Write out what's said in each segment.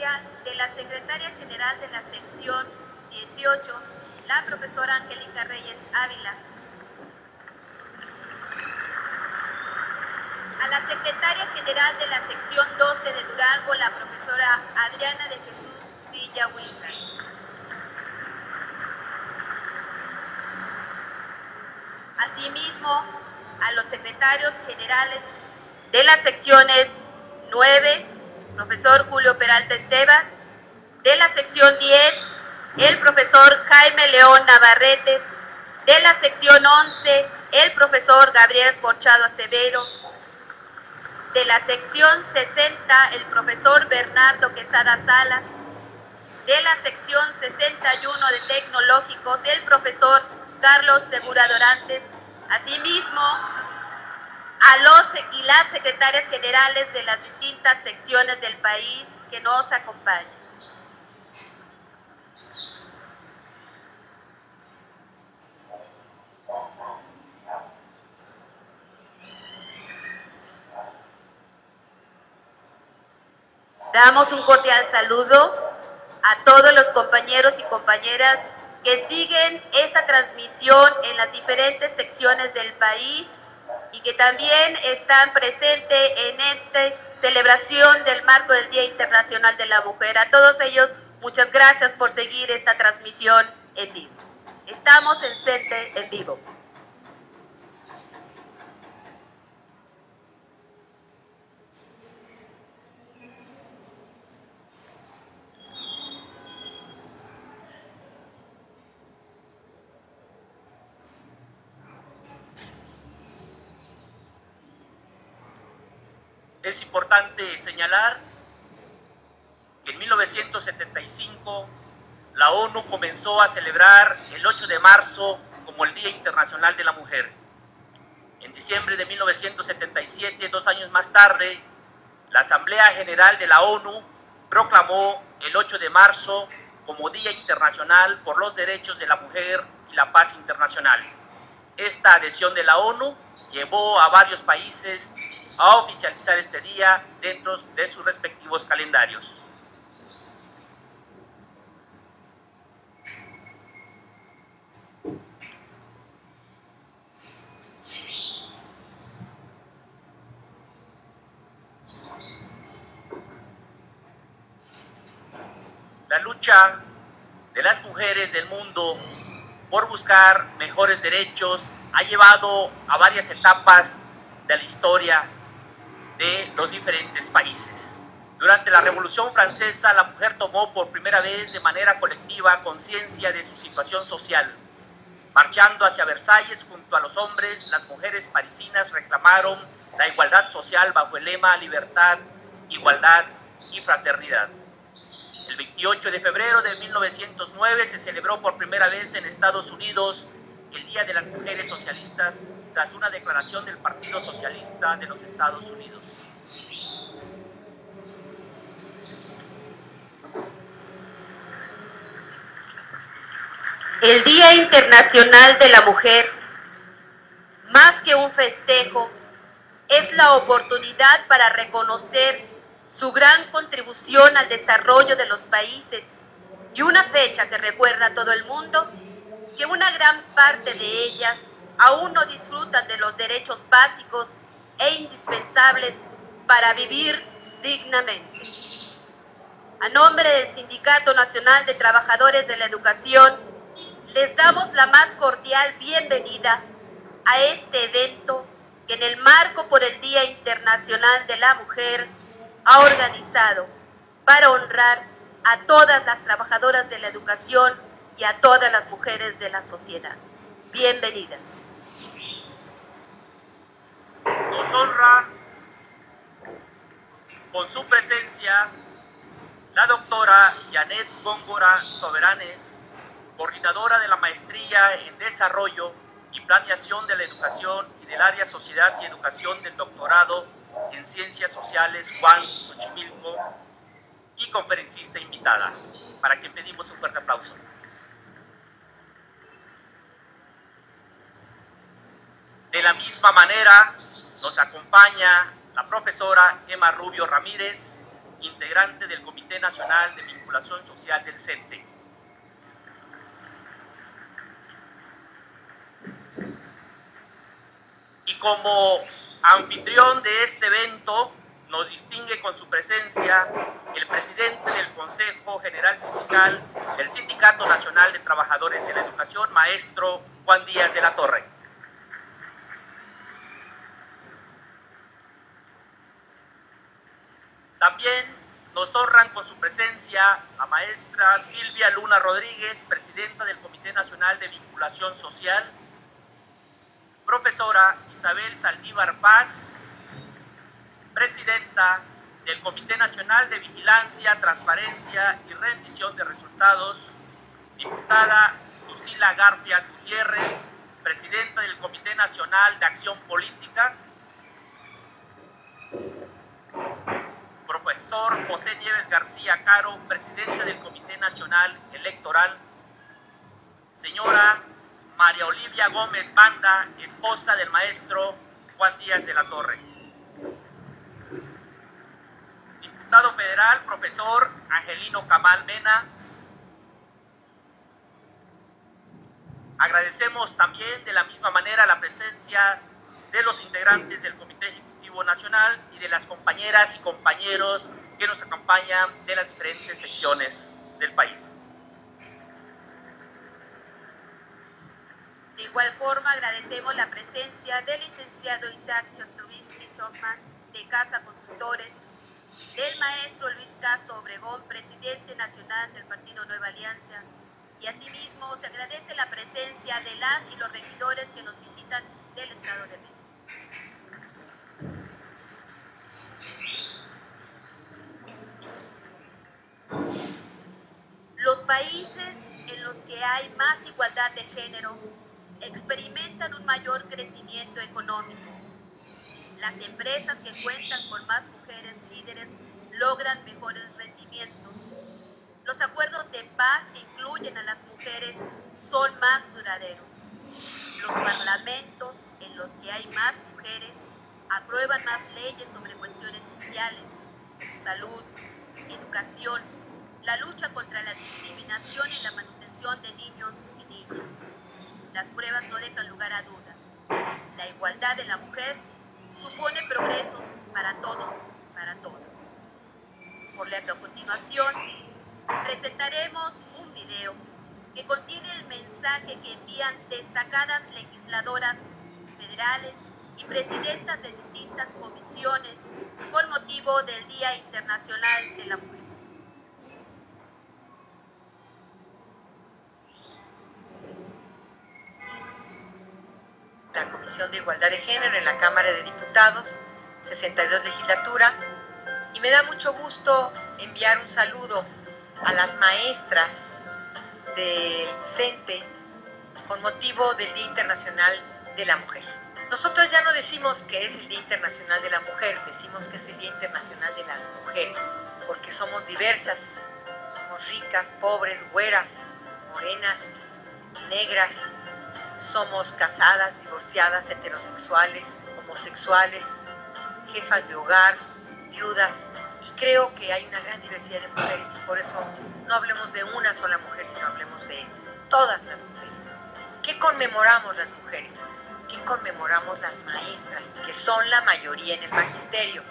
convocatoria de la secretaria general de la sección 18, la profesora Angélica Reyes Ávila. A la secretaria general de la sección 12 de Durango, la profesora Adriana de Jesús Villa Huizar. Asimismo, a los secretarios generales de las secciones 9, profesor Julio Peralta Esteban, de la sección 10, el profesor Jaime León Navarrete, de la sección 11, el profesor Gabriel Corchado Acevedo, de la sección 60, el profesor Bernardo Quesada Salas, de la sección 61 de Tecnológicos, el profesor Carlos Segura Dorantes, asimismo a los y las secretarias generales de las distintas secciones del país que nos acompañan. Damos un cordial saludo a todos los compañeros y compañeras que siguen esta transmisión en las diferentes secciones del país y que también están presentes en esta celebración del marco del Día Internacional de la Mujer. A todos ellos, muchas gracias por seguir esta transmisión en vivo. Estamos en CENTE en vivo. Es importante señalar que en 1975 la ONU comenzó a celebrar el 8 de marzo como el Día Internacional de la Mujer. En diciembre de 1977, 2 años más tarde, la Asamblea General de la ONU proclamó el 8 de marzo como Día Internacional por los Derechos de la Mujer y la Paz Internacional. Esta adhesión de la ONU llevó a varios países a oficializar este día dentro de sus respectivos calendarios. La lucha de las mujeres del mundo por buscar mejores derechos ha llevado a varias etapas de la historia de los diferentes países. Durante la Revolución Francesa, la mujer tomó por primera vez de manera colectiva conciencia de su situación social. Marchando hacia Versalles junto a los hombres, las mujeres parisinas reclamaron la igualdad social bajo el lema libertad, igualdad y fraternidad. El 28 de febrero de 1909 se celebró por primera vez en Estados Unidos el Día de las Mujeres Socialistas tras una declaración del Partido Socialista de los Estados Unidos. El Día Internacional de la Mujer, más que un festejo, es la oportunidad para reconocer su gran contribución al desarrollo de los países y una fecha que recuerda a todo el mundo que una gran parte de ellas aún no disfrutan de los derechos básicos e indispensables para vivir dignamente. A nombre del Sindicato Nacional de Trabajadores de la Educación, les damos la más cordial bienvenida a este evento que en el marco por el Día Internacional de la Mujer ha organizado para honrar a todas las trabajadoras de la educación y a todas las mujeres de la sociedad. Bienvenida. Nos honra con su presencia la doctora Janet Góngora Soberanes, coordinadora de la Maestría en Desarrollo y Planeación de la Educación y del área Sociedad y Educación del Doctorado en Ciencias Sociales Juan Xochimilco y conferencista invitada, para quien pedimos un fuerte aplauso. De la misma manera, nos acompaña la profesora Emma Rubio Ramírez, integrante del Comité Nacional de Vinculación Social del CENTE. Y como anfitrión de este evento, nos distingue con su presencia el presidente del Consejo General Sindical del Sindicato Nacional de Trabajadores de la Educación, maestro Juan Díaz de la Torre. También nos honran con su presencia a maestra Silvia Luna Rodríguez, presidenta del Comité Nacional de Vinculación Social, profesora Isabel Saldívar Paz, presidenta del Comité Nacional de Vigilancia, Transparencia y Rendición de Resultados, diputada Lucila Garfias Gutiérrez, presidenta del Comité Nacional de Acción Política, profesor José Nieves García Caro, presidente del Comité Nacional Electoral, señora María Olivia Gómez Banda, esposa del maestro Juan Díaz de la Torre. Diputado federal, profesor Angelino Camal Mena. Agradecemos también de la misma manera la presencia de los integrantes del Comité Ejecutivo Nacional y de las compañeras y compañeros que nos acompañan de las diferentes secciones del país. De igual forma, agradecemos la presencia del licenciado Isaac Chertovinsky Shortman, de Casa Constructores, del maestro Luis Castro Obregón, presidente nacional del Partido Nueva Alianza, y asimismo se agradece la presencia de las y los regidores que nos visitan del Estado de México. Los países en los que hay más igualdad de género experimentan un mayor crecimiento económico. Las empresas que cuentan con más mujeres líderes logran mejores rendimientos. Los acuerdos de paz que incluyen a las mujeres son más duraderos. Los parlamentos en los que hay más mujeres aprueban más leyes sobre cuestiones sociales, como salud, educación, la lucha contra la discriminación y la manutención de niños y niñas. Las pruebas no dejan lugar a duda. La igualdad de la mujer supone progresos para todos, para todas. Por lo que a continuación presentaremos un video que contiene el mensaje que envían destacadas legisladoras federales y presidentas de distintas comisiones con motivo del Día Internacional de la Mujer. La Comisión de Igualdad de Género en la Cámara de Diputados, 62 legislatura, y me da mucho gusto enviar un saludo a las maestras del CENTE con motivo del Día Internacional de la Mujer. Nosotros ya no decimos que es el Día Internacional de la Mujer, decimos que es el Día Internacional de las Mujeres, porque somos diversas, somos ricas, pobres, güeras, morenas, negras, somos casadas, divorciadas, heterosexuales, homosexuales, jefas de hogar, viudas, y creo que hay una gran diversidad de mujeres y por eso no hablemos de una sola mujer, sino hablemos de todas las mujeres. ¿Qué conmemoramos las mujeres? ¿Qué conmemoramos las maestras, que son la mayoría en el magisterio?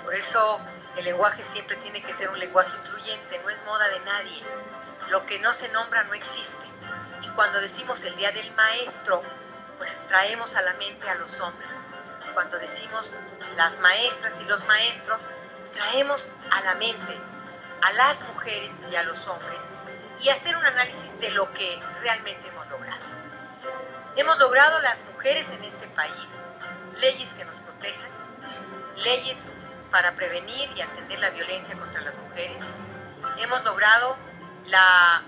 Por eso el lenguaje siempre tiene que ser un lenguaje incluyente, no es moda de nadie. Lo que no se nombra no existe. Y cuando decimos el Día del Maestro, pues traemos a la mente a los hombres. Cuando decimos las maestras y los maestros, traemos a la mente a las mujeres y a los hombres y hacer un análisis de lo que realmente hemos logrado. Hemos logrado las mujeres en este país leyes que nos protejan, leyes para prevenir y atender la violencia contra las mujeres. Hemos logrado la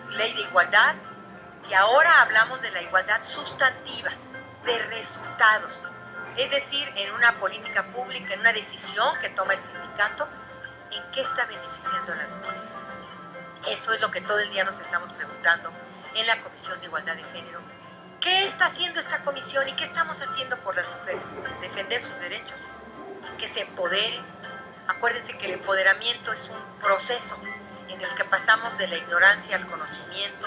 ley de igualdad y ahora hablamos de la igualdad sustantiva, de resultados. Es decir, en una política pública, en una decisión que toma el sindicato, ¿en qué está beneficiando a las mujeres? Eso es lo que todo el día nos estamos preguntando en la Comisión de Igualdad de Género. ¿Qué está haciendo esta comisión y qué estamos haciendo por las mujeres? Defender sus derechos, que se empoderen, Acuérdense que el empoderamiento es un proceso en el que pasamos de la ignorancia al conocimiento,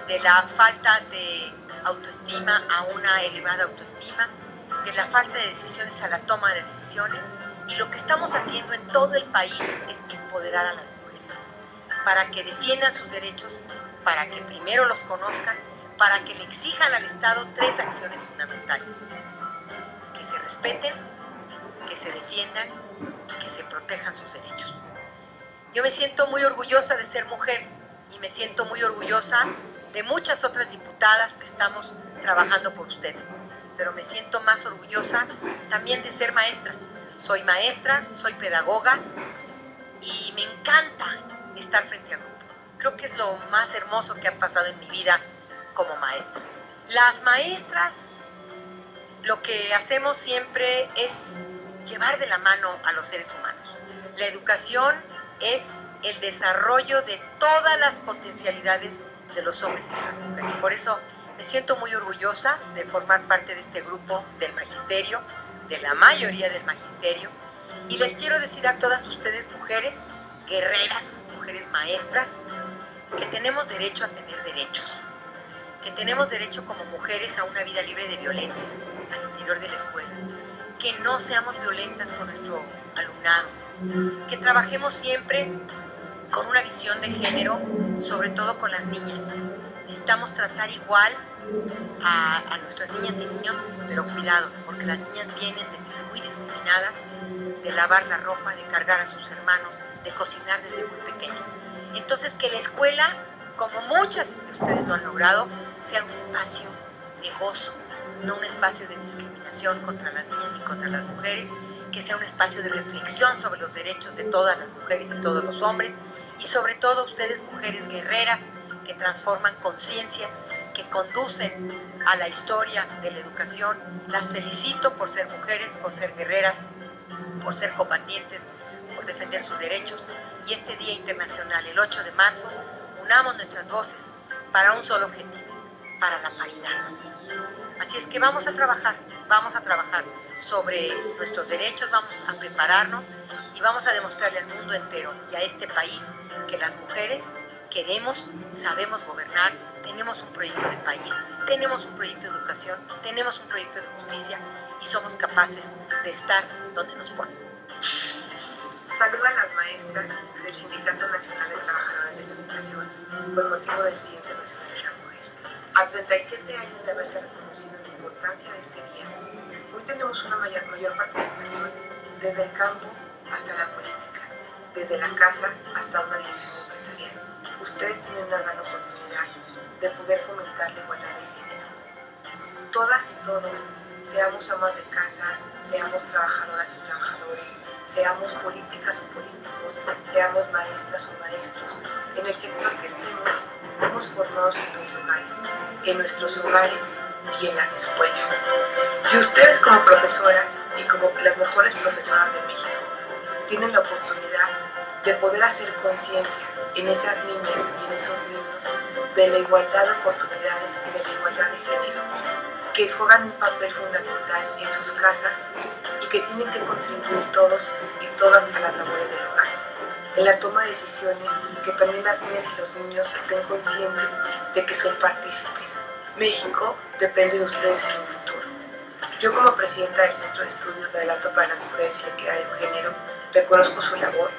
de la falta de autoestima a una elevada autoestima, de la falta de decisiones a la toma de decisiones. Y lo que estamos haciendo en todo el país es empoderar a las mujeres para que defiendan sus derechos, para que primero los conozcan, para que le exijan al Estado 3 acciones fundamentales: que se respeten, que se defiendan y que se protejan sus derechos. Yo me siento muy orgullosa de ser mujer y me siento muy orgullosa de muchas otras diputadas que estamos trabajando por ustedes, pero me siento más orgullosa también de ser maestra. Soy maestra, soy pedagoga y me encanta estar frente a grupo. Creo que es lo más hermoso que ha pasado en mi vida como maestra. Las maestras, lo que hacemos siempre es llevar de la mano a los seres humanos. La educación es el desarrollo de todas las potencialidades de los hombres y de las mujeres. Por eso me siento muy orgullosa de formar parte de este grupo del magisterio, de la mayoría del magisterio, y les quiero decir a todas ustedes, mujeres guerreras, mujeres maestras, que tenemos derecho a tener derechos, que tenemos derecho como mujeres a una vida libre de violencias al interior de la escuela, que no seamos violentas con nuestro alumnado, que trabajemos siempre con una visión de género, sobre todo con las niñas. Necesitamos tratar igual a nuestras niñas y niños, pero cuidado, porque las niñas vienen de ser muy discriminadas, de lavar la ropa, de cargar a sus hermanos, de cocinar desde muy pequeñas. Entonces, que la escuela, como muchas de ustedes lo han logrado, sea un espacio de gozo, no un espacio de discriminación contra las niñas ni contra las mujeres, que sea un espacio de reflexión sobre los derechos de todas las mujeres y todos los hombres, y sobre todo ustedes, mujeres guerreras, que transforman conciencias, que conducen a la historia de la educación. Las felicito por ser mujeres, por ser guerreras, por ser combatientes, por defender sus derechos. Y este Día Internacional, el 8 de marzo, unamos nuestras voces para un solo objetivo, para la paridad. Así es que vamos a trabajar sobre nuestros derechos, vamos a prepararnos y vamos a demostrarle al mundo entero y a este país que las mujeres queremos, sabemos gobernar, tenemos un proyecto de país, tenemos un proyecto de educación, tenemos un proyecto de justicia y somos capaces de estar donde nos ponen. Saludo a las maestras del Sindicato Nacional de Trabajadoras de la Educación con motivo del Día Internacional de la Mujer. A 37 años de haberse reconocido la importancia de este día, hoy tenemos una mayor participación desde el campo hasta la política, desde la casa hasta una dirección empresarial. Ustedes tienen una gran oportunidad de poder fomentar la igualdad de género. Todas y todos, seamos amas de casa, seamos trabajadoras y trabajadores, seamos políticas o políticos, seamos maestras o maestros, en el sector que estemos, somos formados en nuestros hogares y en las escuelas. Y ustedes como profesoras y como las mejores profesoras de México, tienen la oportunidad de poder hacer conciencia en esas niñas y en esos niños de la igualdad de oportunidades y de la igualdad de género, que juegan un papel fundamental en sus casas y que tienen que contribuir todos y todas a las labores del hogar. En la toma de decisiones, que también las niñas y los niños estén conscientes de que son partícipes. México depende de ustedes en un futuro. Yo como presidenta del Centro de Estudios de Adelanto para las Mujeres y la Equidad de Género, reconozco su labor,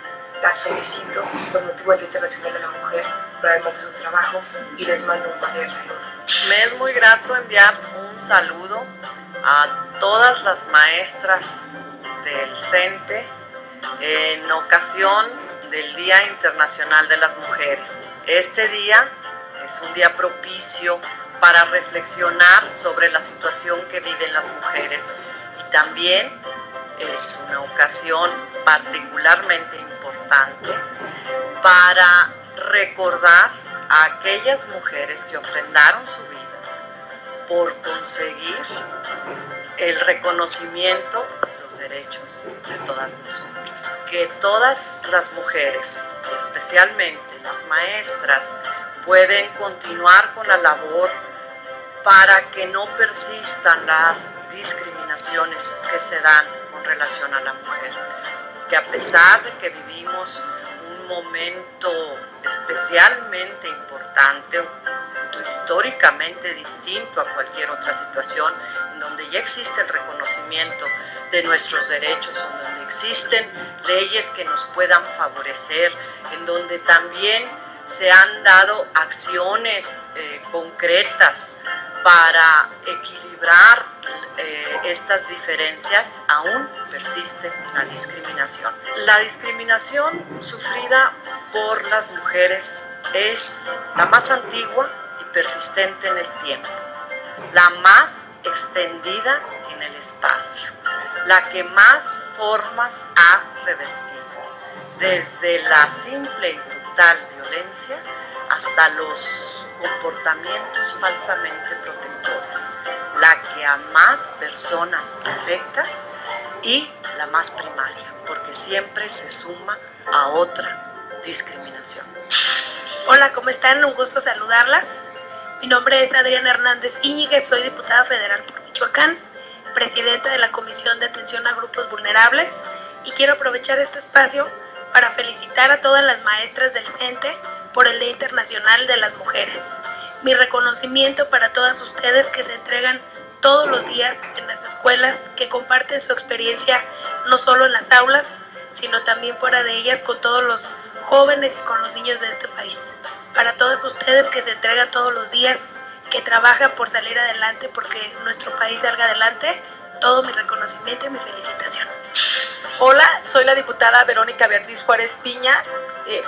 las felicito por motivo del Día Internacional de la Mujer, por además de su trabajo, y les mando un cordial saludo. Me es muy grato enviar un saludo a todas las maestras del CENTE en ocasión del Día Internacional de las Mujeres. Este día es un día propicio para reflexionar sobre la situación que viven las mujeres y también es una ocasión particularmente importante para recordar a aquellas mujeres que ofrendaron su vida por conseguir el reconocimiento de los derechos de todas nosotras. Que todas las mujeres, especialmente las maestras, pueden continuar con la labor para que no persistan las discriminaciones que se dan con relación a la mujer. que a pesar de que vivimos un momento especialmente importante, históricamente distinto a cualquier otra situación, en donde ya existe el reconocimiento de nuestros derechos, en donde existen leyes que nos puedan favorecer, en donde también se han dado acciones concretas para equilibrar estas diferencias, aún persiste la discriminación. La discriminación sufrida por las mujeres es la más antigua y persistente en el tiempo, la más extendida en el espacio, la que más formas ha revestido, desde la simple y brutal violencia hasta los comportamientos falsamente protectores, la que a más personas afecta y la más primaria, porque siempre se suma a otra discriminación. Hola, ¿cómo están? Un gusto saludarlas. Mi nombre es Adriana Hernández Íñiguez, soy diputada federal por Michoacán, presidenta de la Comisión de Atención a Grupos Vulnerables, y quiero aprovechar este espacio para felicitar a todas las maestras del CENTE por el Día Internacional de las Mujeres. Mi reconocimiento para todas ustedes que se entregan todos los días en las escuelas, que comparten su experiencia no solo en las aulas, sino también fuera de ellas con todos los jóvenes y con los niños de este país. Para todas ustedes que se entregan todos los días, que trabajan por salir adelante, porque nuestro país salga adelante, todo mi reconocimiento y mi felicitación. Hola, soy la diputada Verónica Beatriz Juárez Piña,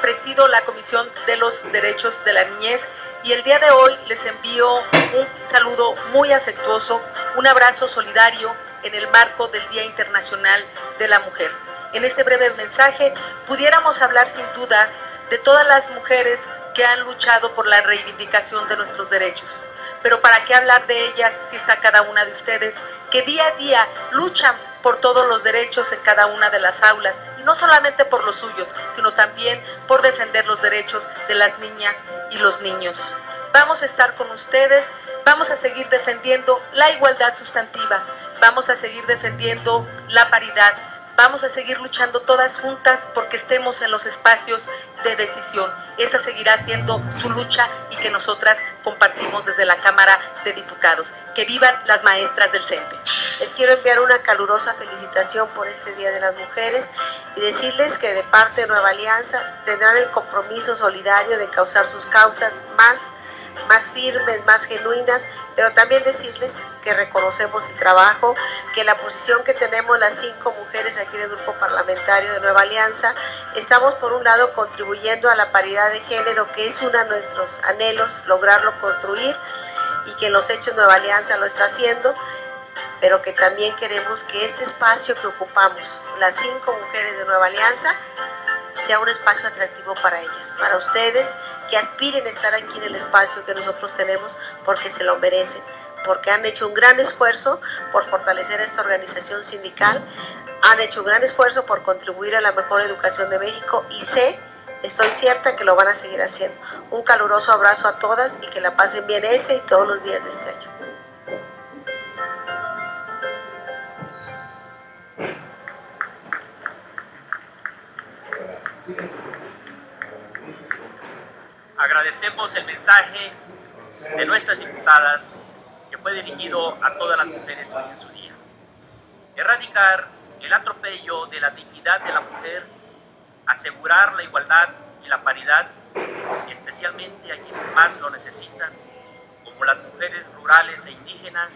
presido la Comisión de los Derechos de la Niñez, y el día de hoy les envío un saludo muy afectuoso, un abrazo solidario en el marco del Día Internacional de la Mujer. En este breve mensaje pudiéramos hablar sin duda de todas las mujeres que han luchado por la reivindicación de nuestros derechos. Pero ¿para qué hablar de ellas si está cada una de ustedes que día a día luchan por todos los derechos en cada una de las aulas? Y no solamente por los suyos, sino también por defender los derechos de las niñas y los niños. Vamos a estar con ustedes, vamos a seguir defendiendo la igualdad sustantiva, vamos a seguir defendiendo la paridad, vamos a seguir luchando todas juntas porque estemos en los espacios de decisión. Esa seguirá siendo su lucha y que nosotras compartimos desde la Cámara de Diputados. ¡Que vivan las maestras del CENTE! Les quiero enviar una calurosa felicitación por este Día de las Mujeres y decirles que de parte de Nueva Alianza tendrán el compromiso solidario de causar sus causas más firmes, más genuinas, pero también decirles que reconocemos el trabajo, que la posición que tenemos las 5 mujeres aquí en el grupo parlamentario de Nueva Alianza, estamos por un lado contribuyendo a la paridad de género, que es uno de nuestros anhelos, lograrlo construir, y que en los hechos Nueva Alianza lo está haciendo, pero que también queremos que este espacio que ocupamos, las 5 mujeres de Nueva Alianza, sea un espacio atractivo para ellas, para ustedes, que aspiren a estar aquí en el espacio que nosotros tenemos, porque se lo merecen, porque han hecho un gran esfuerzo por fortalecer esta organización sindical, han hecho un gran esfuerzo por contribuir a la mejor educación de México, y estoy cierta que lo van a seguir haciendo. Un caluroso abrazo a todas y que la pasen bien ese y todos los días de este año. Agradecemos el mensaje de nuestras diputadas que fue dirigido a todas las mujeres hoy en su día. Erradicar el atropello de la dignidad de la mujer, asegurar la igualdad y la paridad, especialmente a quienes más lo necesitan, como las mujeres rurales e indígenas,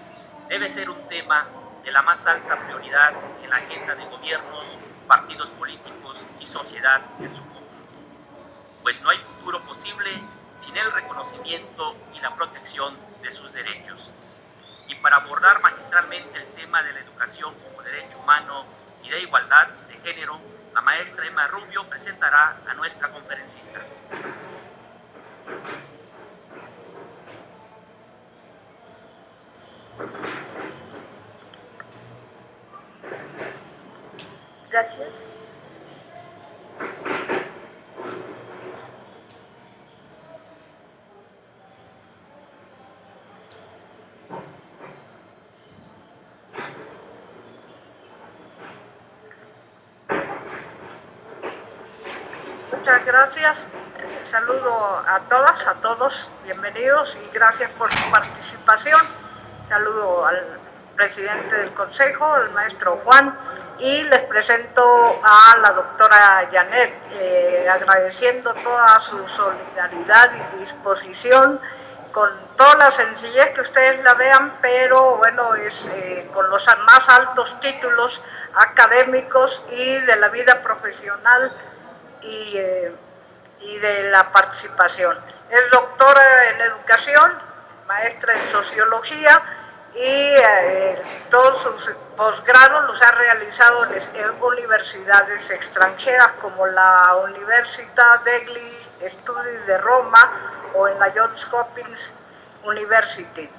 debe ser un tema de la más alta prioridad en la agenda de gobiernos, partidos políticos y sociedad en su conjunto. Pues no hay futuro posible sin el reconocimiento y la protección de sus derechos. Y para abordar magistralmente el tema de la educación como derecho humano y de igualdad de género, la maestra Emma Rubio presentará a nuestra conferencista. Gracias. Muchas gracias. Saludo a todas, a todos, bienvenidos y gracias por su participación. Saludo al presidente del Consejo, el maestro Juan, y les presento a la doctora Janet, agradeciendo toda su solidaridad y disposición, con toda la sencillez que ustedes la vean, pero bueno, es con los más altos títulos académicos y de la vida profesional y de la participación. Es doctora en educación, maestra en sociología y todos sus posgrados los ha realizado en universidades extranjeras como la Università degli Studi de Roma o en la Johns Hopkins University.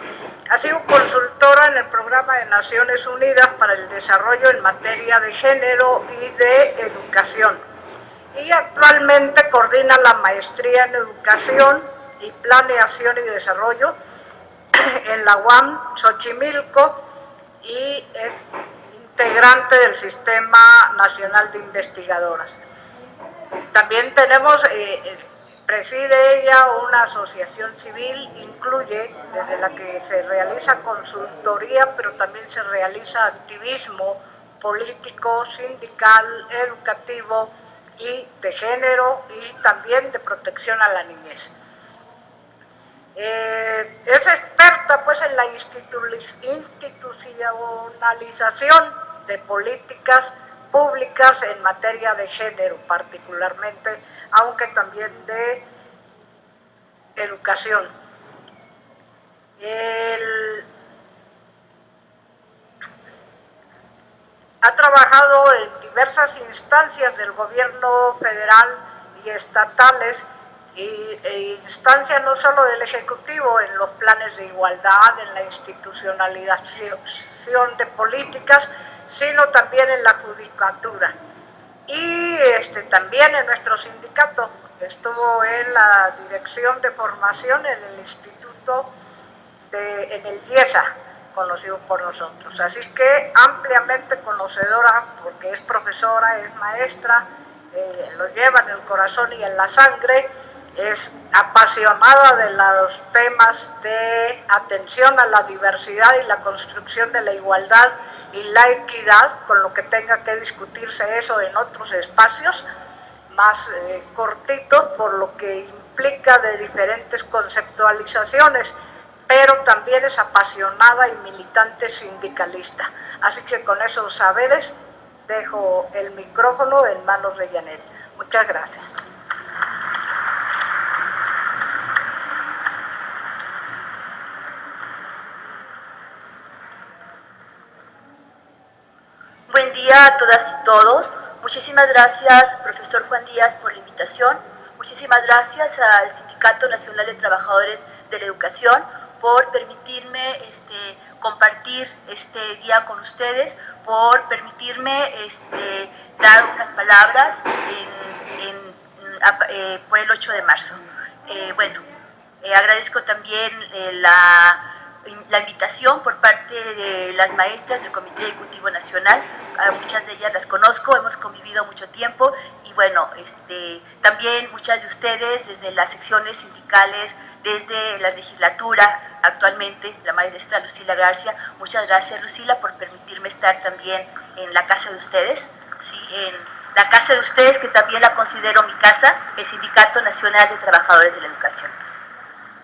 Ha sido consultora en el Programa de Naciones Unidas para el Desarrollo en materia de género y de educación. Y actualmente coordina la maestría en educación y planeación y desarrollo en la UAM Xochimilco y es integrante del Sistema Nacional de Investigadoras. También tenemos, preside ella una asociación civil, incluye desde la que se realiza consultoría, pero también se realiza activismo político, sindical, educativo y de género y también de protección a la niñez. Es experta pues en la institucionalización de políticas públicas en materia de género particularmente, aunque también de educación. Ha trabajado en diversas instancias del gobierno federal y estatales e instancias no solo del Ejecutivo en los planes de igualdad, en la institucionalización de políticas, sino también en la judicatura. Y también en nuestro sindicato, estuvo en la dirección de formación en el instituto, en el IESA, conocido por nosotros. Así que ampliamente conocedora, porque es profesora, es maestra, lo lleva en el corazón y en la sangre, es apasionada de los temas de atención a la diversidad y la construcción de la igualdad y la equidad, con lo que tenga que discutirse eso en otros espacios más cortitos, por lo que implica de diferentes conceptualizaciones, pero también es apasionada y militante sindicalista. Así que con esos saberes dejo el micrófono en manos de Janet. Muchas gracias. Buen día a todas y todos. Muchísimas gracias, profesor Juan Díaz, por la invitación. Muchísimas gracias al Sindicato Nacional de Trabajadores de la Educación por permitirme compartir este día con ustedes, por permitirme dar unas palabras por el 8 de marzo. Agradezco también la invitación por parte de las maestras del Comité Ejecutivo Nacional. A muchas de ellas las conozco, hemos convivido mucho tiempo y bueno, también muchas de ustedes desde las secciones sindicales, desde la legislatura actualmente, la maestra Lucila García. Muchas gracias, Lucila, por permitirme estar también en la casa de ustedes, ¿sí? En la casa de ustedes, que también la considero mi casa, el Sindicato Nacional de Trabajadores de la Educación.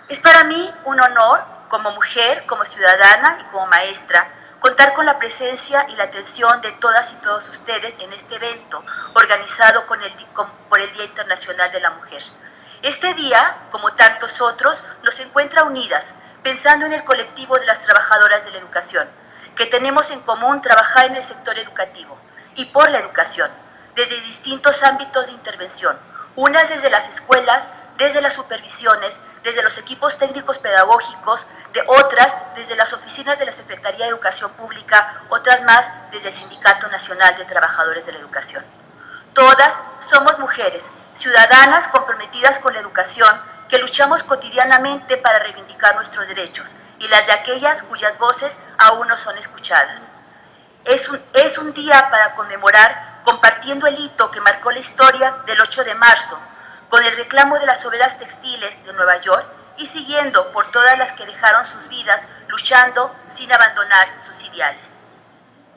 Es para mí un honor, como mujer, como ciudadana y como maestra, contar con la presencia y la atención de todas y todos ustedes en este evento organizado por el Día Internacional de la Mujer. Este día, como tantos otros, nos encuentra unidas, pensando en el colectivo de las trabajadoras de la educación, que tenemos en común trabajar en el sector educativo y por la educación, desde distintos ámbitos de intervención, unas desde las escuelas, desde las supervisiones, desde los equipos técnicos pedagógicos, de otras desde las oficinas de la Secretaría de Educación Pública, otras más desde el Sindicato Nacional de Trabajadores de la Educación. Todas somos mujeres, ciudadanas comprometidas con la educación, que luchamos cotidianamente para reivindicar nuestros derechos y las de aquellas cuyas voces aún no son escuchadas. Es un día para conmemorar compartiendo el hito que marcó la historia del 8 de marzo, con el reclamo de las obreras textiles de Nueva York y siguiendo por todas las que dejaron sus vidas luchando sin abandonar sus ideales.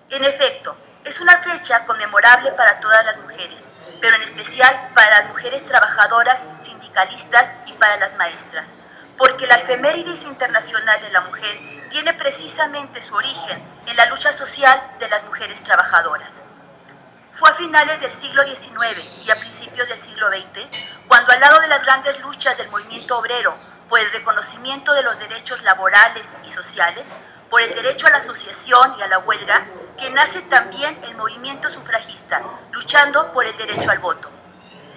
En efecto, es una fecha conmemorable para todas las mujeres, pero en especial para las mujeres trabajadoras, sindicalistas y para las maestras, porque la efemérides internacional de la mujer tiene precisamente su origen en la lucha social de las mujeres trabajadoras. Fue a finales del siglo XIX y a principios del siglo XX, cuando al lado de las grandes luchas del movimiento obrero por el reconocimiento de los derechos laborales y sociales, por el derecho a la asociación y a la huelga, que nace también el movimiento sufragista, luchando por el derecho al voto.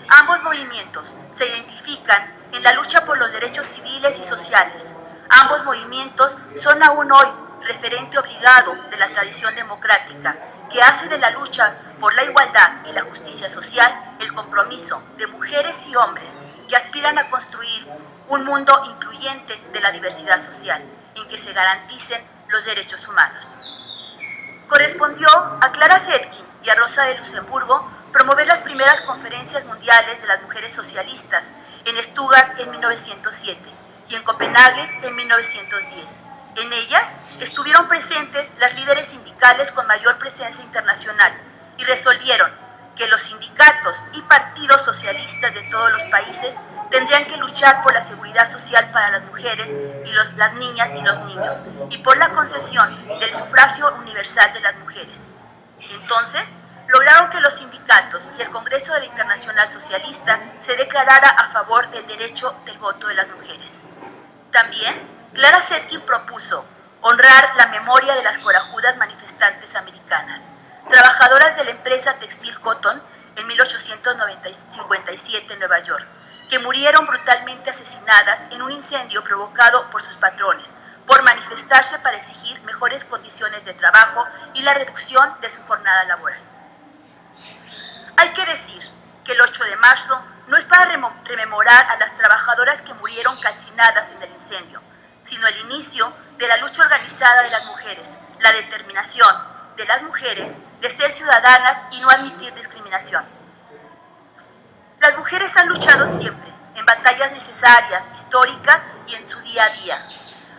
Ambos movimientos se identifican en la lucha por los derechos civiles y sociales. Ambos movimientos son aún hoy referente obligado de la tradición democrática, que hace de la lucha por la igualdad y la justicia social el compromiso de mujeres y hombres que aspiran a construir un mundo incluyente de la diversidad social, en que se garanticen los derechos humanos. Correspondió a Clara Zetkin y a Rosa de Luxemburgo promover las primeras conferencias mundiales de las mujeres socialistas en Stuttgart en 1907 y en Copenhague en 1910. En ellas estuvieron presentes las líderes sindicales con mayor presencia internacional y resolvieron que los sindicatos y partidos socialistas de todos los países tendrían que luchar por la seguridad social para las mujeres y las niñas y los niños y por la concesión del sufragio universal de las mujeres. Entonces, lograron que los sindicatos y el Congreso de la Internacional Socialista se declarara a favor del derecho del voto de las mujeres. También, Clara Zetkin propuso honrar la memoria de las corajudas manifestantes americanas, trabajadoras de la empresa textil Cotton en 1857 en Nueva York, que murieron brutalmente asesinadas en un incendio provocado por sus patrones, por manifestarse para exigir mejores condiciones de trabajo y la reducción de su jornada laboral. Hay que decir que el 8 de marzo no es para rememorar a las trabajadoras que murieron calcinadas en el incendio, sino el inicio de la lucha organizada de las mujeres, la determinación de las mujeres de ser ciudadanas y no admitir discriminación. Las mujeres han luchado siempre, en batallas necesarias, históricas y en su día a día.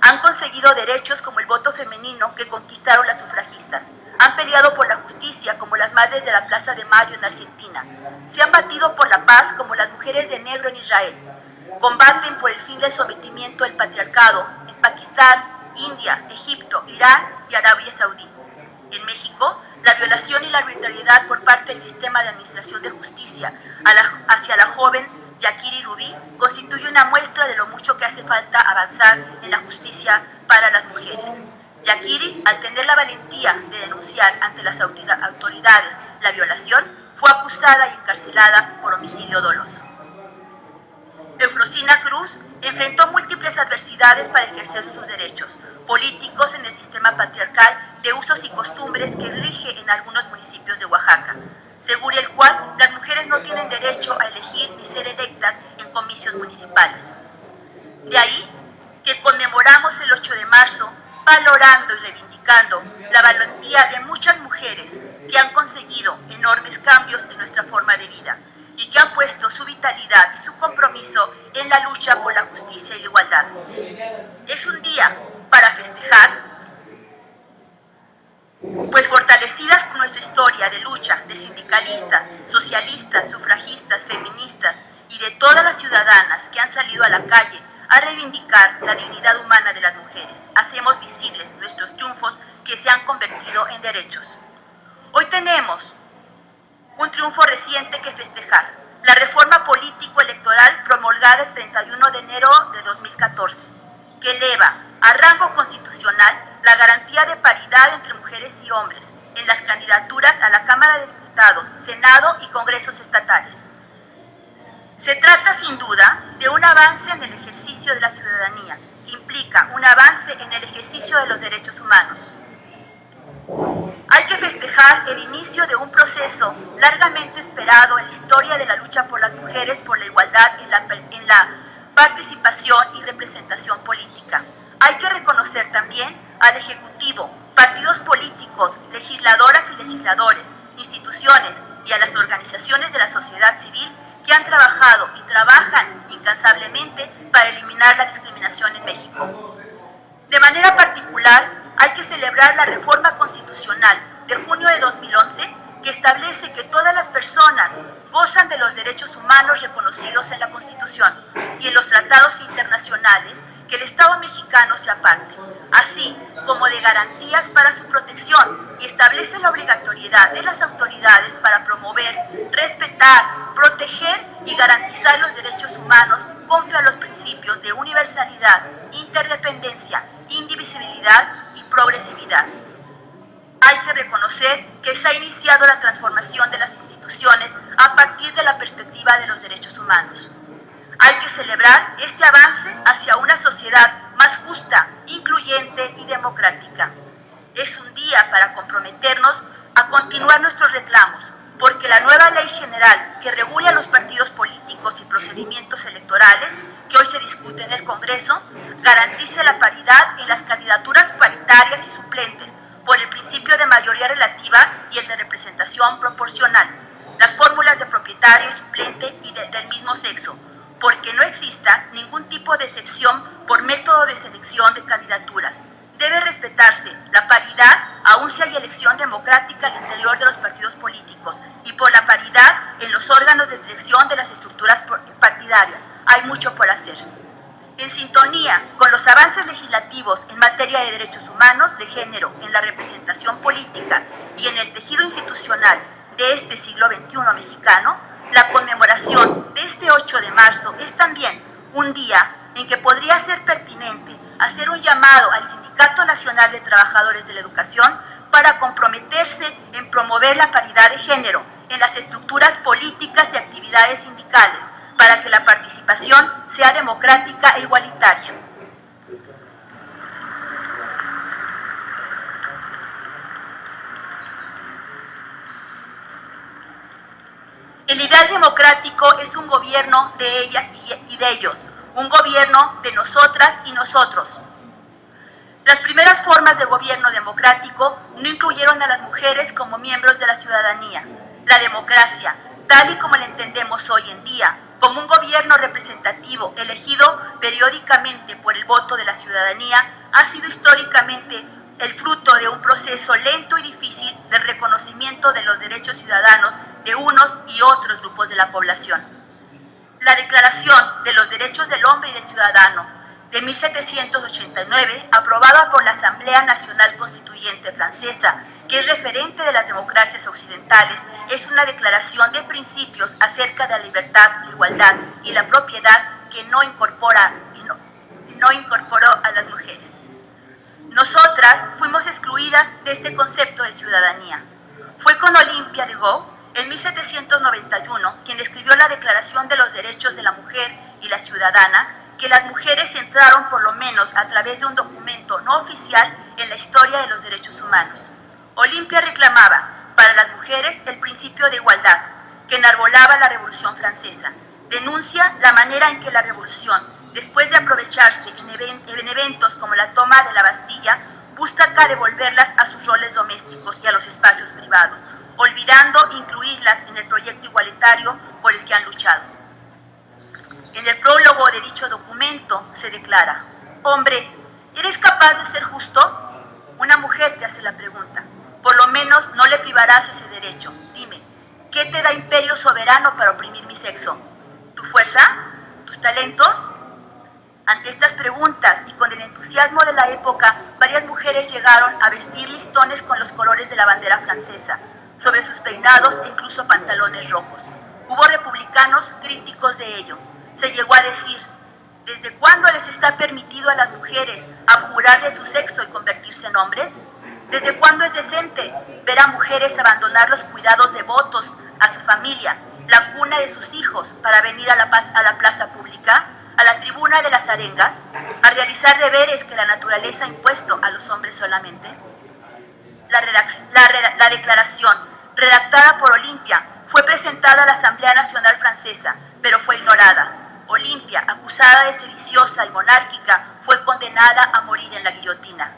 Han conseguido derechos como el voto femenino que conquistaron las sufragistas. Han peleado por la justicia como las madres de la Plaza de Mayo en Argentina. Se han batido por la paz como las mujeres de negro en Israel. Combaten por el fin del sometimiento del patriarcado en Pakistán, India, Egipto, Irán y Arabia Saudí. En México, la violación y la arbitrariedad por parte del sistema de administración de justicia hacia la joven Yakiri Rubí constituye una muestra de lo mucho que hace falta avanzar en la justicia para las mujeres. Yakiri, al tener la valentía de denunciar ante las autoridades la violación, fue acusada y encarcelada por homicidio doloso. Eufrosina Cruz enfrentó múltiples adversidades para ejercer sus derechos políticos en el sistema patriarcal de usos y costumbres que rige en algunos municipios de Oaxaca, según el cual las mujeres no tienen derecho a elegir ni ser electas en comicios municipales. De ahí que conmemoramos el 8 de marzo valorando y reivindicando la valentía de muchas mujeres que han conseguido enormes cambios en nuestra forma de vida y que han puesto su vitalidad y su compromiso en la lucha por la justicia y la igualdad. Es un día para festejar, pues fortalecidas por nuestra historia de lucha de sindicalistas, socialistas, sufragistas, feministas y de todas las ciudadanas que han salido a la calle a reivindicar la dignidad humana de las mujeres, hacemos visibles nuestros triunfos que se han convertido en derechos. Hoy tenemos un triunfo reciente que festejar, la reforma político-electoral promulgada el 31 de enero de 2014, que eleva a rango constitucional la garantía de paridad entre mujeres y hombres en las candidaturas a la Cámara de Diputados, Senado y Congresos estatales. Se trata sin duda de un avance en el ejercicio de la ciudadanía, que implica un avance en el ejercicio de los derechos humanos. Hay que festejar el inicio de un proceso largamente esperado en la historia de la lucha por las mujeres por la igualdad en la participación y representación política. Hay que reconocer también al Ejecutivo, partidos políticos, legisladoras y legisladores, instituciones y a las organizaciones de la sociedad civil que han trabajado y trabajan incansablemente para eliminar la discriminación en México. De manera particular, hay que celebrar la reforma constitucional de junio de 2011 que establece que todas las personas gozan de los derechos humanos reconocidos en la Constitución y en los tratados internacionales que el Estado mexicano se aparte, así como de garantías para su protección, y establece la obligatoriedad de las autoridades para promover, respetar, proteger y garantizar los derechos humanos conforme a los principios de universalidad, interdependencia, indivisibilidad y progresividad. Hay que reconocer que se ha iniciado la transformación de las instituciones a partir de la perspectiva de los derechos humanos. Hay que celebrar este avance hacia una sociedad más justa, incluyente y democrática. Es un día para comprometernos a continuar nuestros reclamos, porque la nueva ley general que regula los partidos políticos y procedimientos electorales, que hoy se discute en el Congreso, garantice la paridad en las candidaturas paritarias y suplentes, por el principio de mayoría relativa y el de representación proporcional, las fórmulas de propietario y suplente y del mismo sexo, porque no exista ningún tipo de excepción por método de selección de candidaturas. Debe respetarse la paridad aun si hay elección democrática al interior de los partidos políticos y por la paridad en los órganos de dirección de las estructuras partidarias. Hay mucho por hacer. En sintonía con los avances legislativos en materia de derechos humanos, de género, en la representación política y en el tejido institucional de este siglo XXI mexicano, la conmemoración de este 8 de marzo es también un día en que podría ser pertinente hacer un llamado al Sindicato Nacional de Trabajadores de la Educación para comprometerse en promover la paridad de género en las estructuras políticas y actividades sindicales, para que la participación sea democrática e igualitaria. El ideal democrático es un gobierno de ellas y de ellos, un gobierno de nosotras y nosotros. Las primeras formas de gobierno democrático no incluyeron a las mujeres como miembros de la ciudadanía. La democracia, tal y como la entendemos hoy en día, como un gobierno representativo elegido periódicamente por el voto de la ciudadanía, ha sido históricamente el fruto de un proceso lento y difícil de reconocimiento de los derechos ciudadanos de unos y otros grupos de la población. La Declaración de los Derechos del Hombre y del Ciudadano de 1789, aprobada por la Asamblea Nacional Constituyente Francesa, que es referente de las democracias occidentales, es una declaración de principios acerca de la libertad, la igualdad y la propiedad que no incorporó a las mujeres. Nosotras fuimos excluidas de este concepto de ciudadanía. Fue con Olympia de Gaulle, en 1791, quien escribió la Declaración de los Derechos de la Mujer y la Ciudadana, que las mujeres entraron por lo menos a través de un documento no oficial en la historia de los derechos humanos. Olympia reclamaba para las mujeres el principio de igualdad que enarbolaba la Revolución Francesa. Denuncia la manera en que la Revolución, después de aprovecharse en eventos como la toma de la Bastilla, busca devolverlas a sus roles domésticos y a los espacios privados, olvidando incluirlas en el proyecto igualitario por el que han luchado. En el prólogo de dicho documento se declara: hombre, ¿eres capaz de ser justo? Una mujer te hace la pregunta. Por lo menos no le privarás ese derecho. Dime, ¿qué te da imperio soberano para oprimir mi sexo? ¿Tu fuerza? ¿Tus talentos? Ante estas preguntas y con el entusiasmo de la época, varias mujeres llegaron a vestir listones con los colores de la bandera francesa sobre sus peinados e incluso pantalones rojos. Hubo republicanos críticos de ello. Se llegó a decir: ¿desde cuándo les está permitido a las mujeres abjurar de su sexo y convertirse en hombres? ¿Desde cuándo es decente ver a mujeres abandonar los cuidados devotos a su familia, la cuna de sus hijos, para venir a la plaza pública, a la tribuna de las arengas, a realizar deberes que la naturaleza ha impuesto a los hombres solamente? La declaración, redactada por Olympia, fue presentada a la Asamblea Nacional Francesa, pero fue ignorada. Olimpia, acusada de sediciosa y monárquica, fue condenada a morir en la guillotina.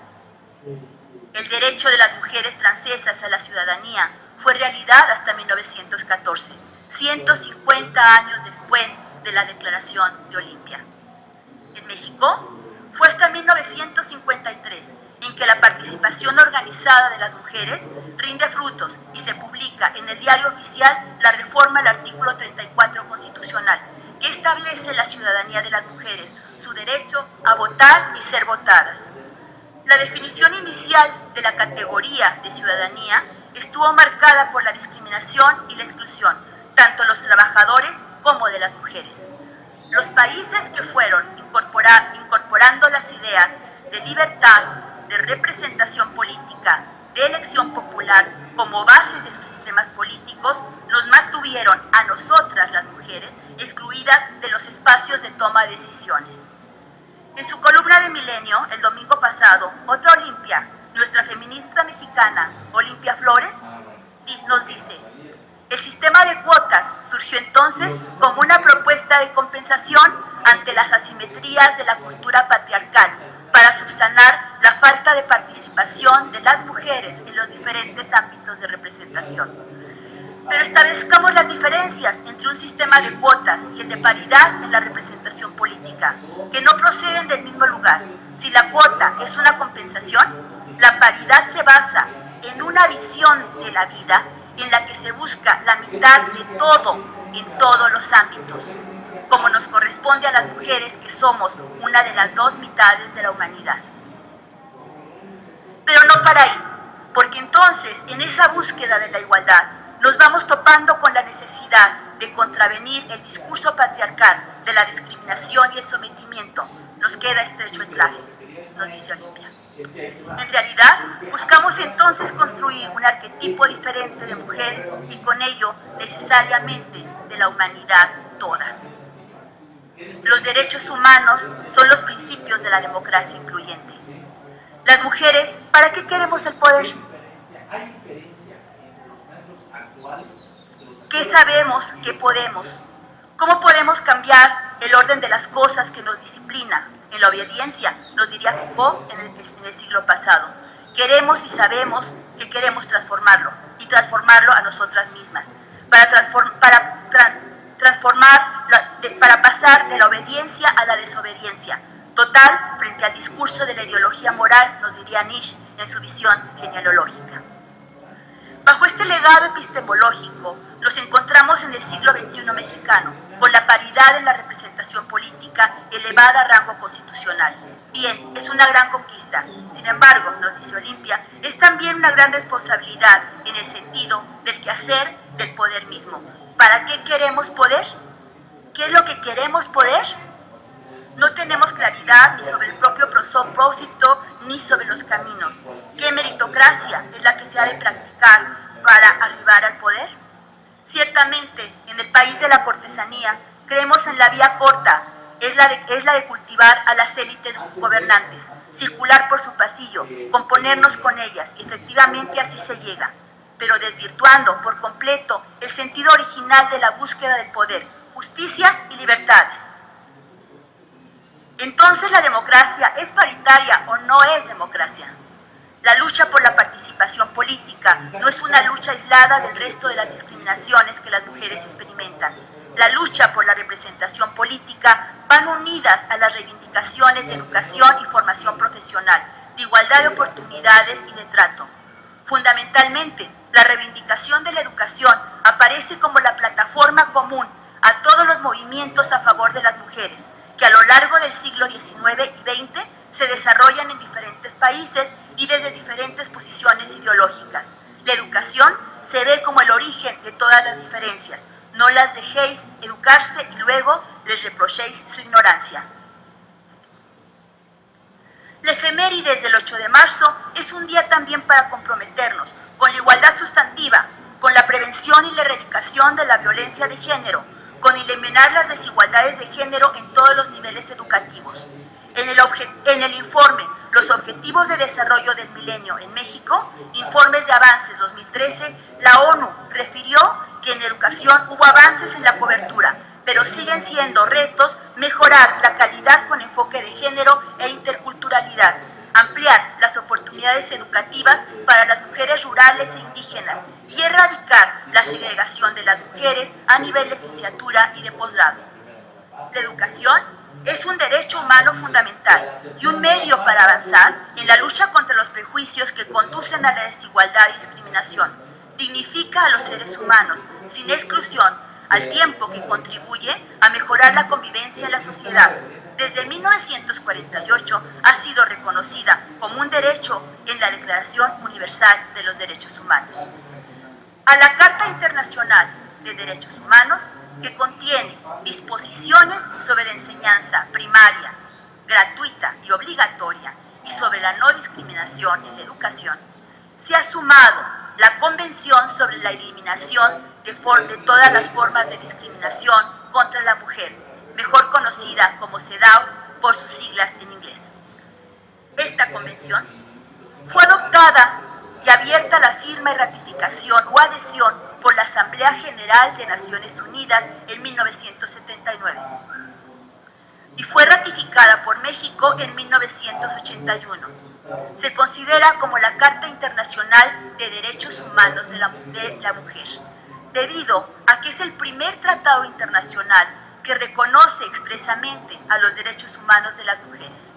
El derecho de las mujeres francesas a la ciudadanía fue realidad hasta 1914, 150 años después de la Declaración de Olimpia. En México, fue hasta 1953 en que la participación organizada de las mujeres rinde frutos y se publica en el Diario Oficial la reforma al artículo 34 constitucional, que establece la ciudadanía de las mujeres, su derecho a votar y ser votadas. La definición inicial de la categoría de ciudadanía estuvo marcada por la discriminación y la exclusión, tanto de los trabajadores como de las mujeres. Los países que fueron incorporando las ideas de libertad, de representación política, de elección popular como bases de sus sistemas políticos, nos mantuvieron a nosotras las mujeres excluidas de los espacios de toma de decisiones. En su columna de Milenio, el domingo pasado, otra Olimpia, nuestra feminista mexicana, Olimpia Flores, nos dice: el sistema de cuotas surgió entonces como una propuesta de compensación ante las asimetrías de la cultura patriarcal para subsanar la falta de participación de las mujeres en los diferentes ámbitos de representación. Pero establezcamos las diferencias entre un sistema de cuotas y el de paridad en la representación política, que no proceden del mismo lugar. Si la cuota es una compensación, la paridad se basa en una visión de la vida en la que se busca la mitad de todo en todos los ámbitos, como nos corresponde a las mujeres que somos una de las dos mitades de la humanidad. Pero no para ahí, porque entonces en esa búsqueda de la igualdad nos vamos topando con la necesidad de contravenir el discurso patriarcal de la discriminación y el sometimiento. Nos queda estrecho el traje, nos dice Olimpia. En realidad, buscamos entonces construir un arquetipo diferente de mujer y con ello necesariamente de la humanidad toda. Los derechos humanos son los principios de la democracia incluyente. Las mujeres, ¿para qué queremos el poder? ¿Qué sabemos que podemos? ¿Cómo podemos cambiar el orden de las cosas que nos disciplina? En la obediencia, nos diría Foucault en el siglo pasado. Queremos y sabemos que queremos transformarlo, y transformarlo a nosotras mismas, para pasar de la obediencia a la desobediencia, total frente al discurso de la ideología moral, nos diría Nietzsche en su visión genealógica. Bajo este legado epistemológico, nos encontramos en el siglo XXI mexicano, con la paridad en la representación política elevada a rango constitucional. Bien, es una gran conquista. Sin embargo, nos dice Olimpia, es también una gran responsabilidad en el sentido del quehacer del poder mismo. ¿Para qué queremos poder? ¿Qué es lo que queremos poder? No tenemos claridad ni sobre el propio propósito ni sobre los caminos. ¿Qué meritocracia es la que se ha de practicar para arribar al poder? Ciertamente, en el país de la cortesanía, creemos en la vía corta, es la de cultivar a las élites gobernantes, circular por su pasillo, componernos con ellas, y efectivamente así se llega, pero desvirtuando por completo el sentido original de la búsqueda del poder, justicia y libertades. Entonces, ¿la democracia es paritaria o no es democracia? La lucha por la participación política no es una lucha aislada del resto de las discriminaciones que las mujeres experimentan. La lucha por la representación política van unidas a las reivindicaciones de educación y formación profesional, de igualdad de oportunidades y de trato. Fundamentalmente, la reivindicación de la educación aparece como la plataforma común a todos los movimientos a favor de las mujeres, que a lo largo del siglo XIX y XX se desarrollan en diferentes países y desde diferentes posiciones ideológicas. La educación se ve como el origen de todas las diferencias. No las dejéis educarse y luego les reprochéis su ignorancia. La efemérides del 8 de marzo es un día también para comprometernos con la igualdad sustantiva, con la prevención y la erradicación de la violencia de género, con eliminar las desigualdades de género en todos los niveles educativos. En el informe Los Objetivos de Desarrollo del Milenio en México, Informes de Avances 2013, la ONU refirió que en educación hubo avances en la cobertura, pero siguen siendo retos mejorar la calidad con enfoque de género e interculturalidad, ampliar las oportunidades educativas para las mujeres rurales e indígenas y erradicar la segregación de las mujeres a nivel de licenciatura y de posgrado. La educación es un derecho humano fundamental y un medio para avanzar en la lucha contra los prejuicios que conducen a la desigualdad y discriminación. Dignifica a los seres humanos, sin exclusión, al tiempo que contribuye a mejorar la convivencia en la sociedad. Desde 1948 ha sido reconocida como un derecho en la Declaración Universal de los Derechos Humanos. A la Carta Internacional de Derechos Humanos, que contiene disposiciones sobre la enseñanza primaria, gratuita y obligatoria, y sobre la no discriminación en la educación, se ha sumado la Convención sobre la Eliminación de todas las formas de discriminación contra la mujer, mejor conocida como CEDAW por sus siglas en inglés. Esta convención fue adoptada y abierta a la firma y ratificación o adhesión por la Asamblea General de Naciones Unidas en 1979 y fue ratificada por México en 1981. Se considera como la Carta Internacional de Derechos Humanos de la Mujer, debido a que es el primer tratado internacional que reconoce expresamente a los derechos humanos de las mujeres.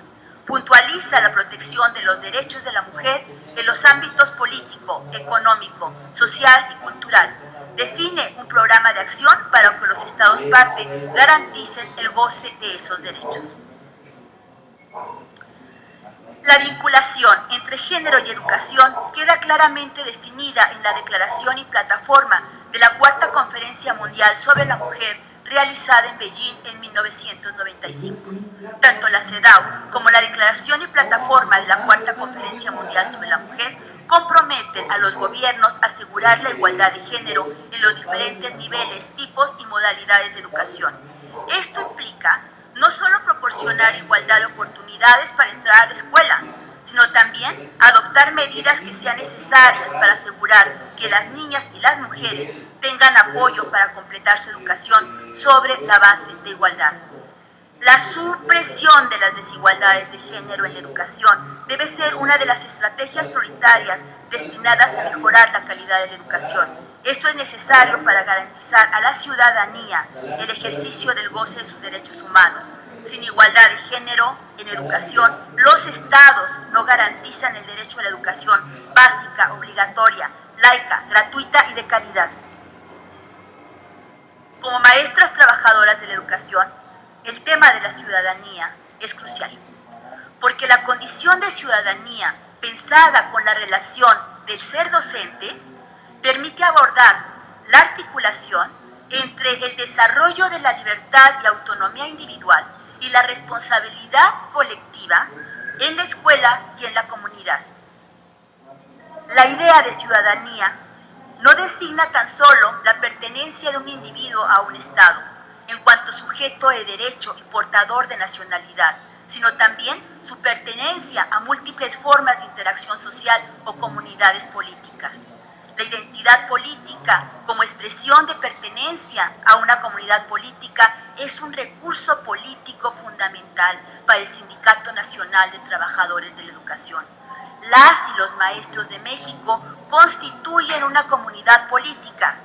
Puntualiza la protección de los derechos de la mujer en los ámbitos político, económico, social y cultural. Define un programa de acción para que los Estados parte garanticen el goce de esos derechos. La vinculación entre género y educación queda claramente definida en la declaración y plataforma de la Cuarta Conferencia Mundial sobre la Mujer, realizada en Beijing en 1995. Tanto la CEDAW como la Declaración y Plataforma de la Cuarta Conferencia Mundial sobre la Mujer comprometen a los gobiernos a asegurar la igualdad de género en los diferentes niveles, tipos y modalidades de educación. Esto implica no solo proporcionar igualdad de oportunidades para entrar a la escuela, sino también adoptar medidas que sean necesarias para asegurar que las niñas y las mujeres tengan apoyo para completar su educación sobre la base de igualdad. La supresión de las desigualdades de género en la educación debe ser una de las estrategias prioritarias destinadas a mejorar la calidad de la educación. Esto es necesario para garantizar a la ciudadanía el ejercicio del goce de sus derechos humanos. Sin igualdad de género en educación, los estados no garantizan el derecho a la educación básica, obligatoria, laica, gratuita y de calidad. Como maestras trabajadoras de la educación, el tema de la ciudadanía es crucial, porque la condición de ciudadanía pensada con la relación del ser docente permite abordar la articulación entre el desarrollo de la libertad y autonomía individual y la responsabilidad colectiva en la escuela y en la comunidad. La idea de ciudadanía no designa tan solo la pertenencia de un individuo a un Estado, en cuanto sujeto de derecho y portador de nacionalidad, sino también su pertenencia a múltiples formas de interacción social o comunidades políticas. La identidad política como expresión de pertenencia a una comunidad política es un recurso político fundamental para el Sindicato Nacional de Trabajadores de la Educación. Las y los maestros de México constituyen una comunidad política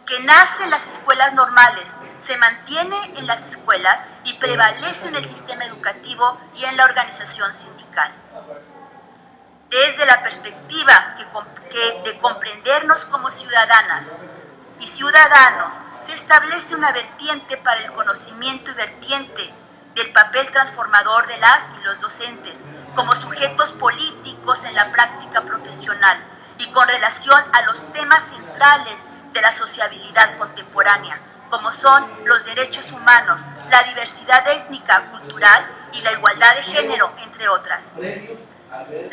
que nace en las escuelas normales, se mantiene en las escuelas y prevalece en el sistema educativo y en la organización sindical. Desde la perspectiva de comprendernos como ciudadanas y ciudadanos, se establece una vertiente para el conocimiento y vertiente del papel transformador de las y los docentes como sujetos políticos en la práctica profesional y con relación a los temas centrales de la sociabilidad contemporánea, como son los derechos humanos, la diversidad étnica, cultural y la igualdad de género, entre otras.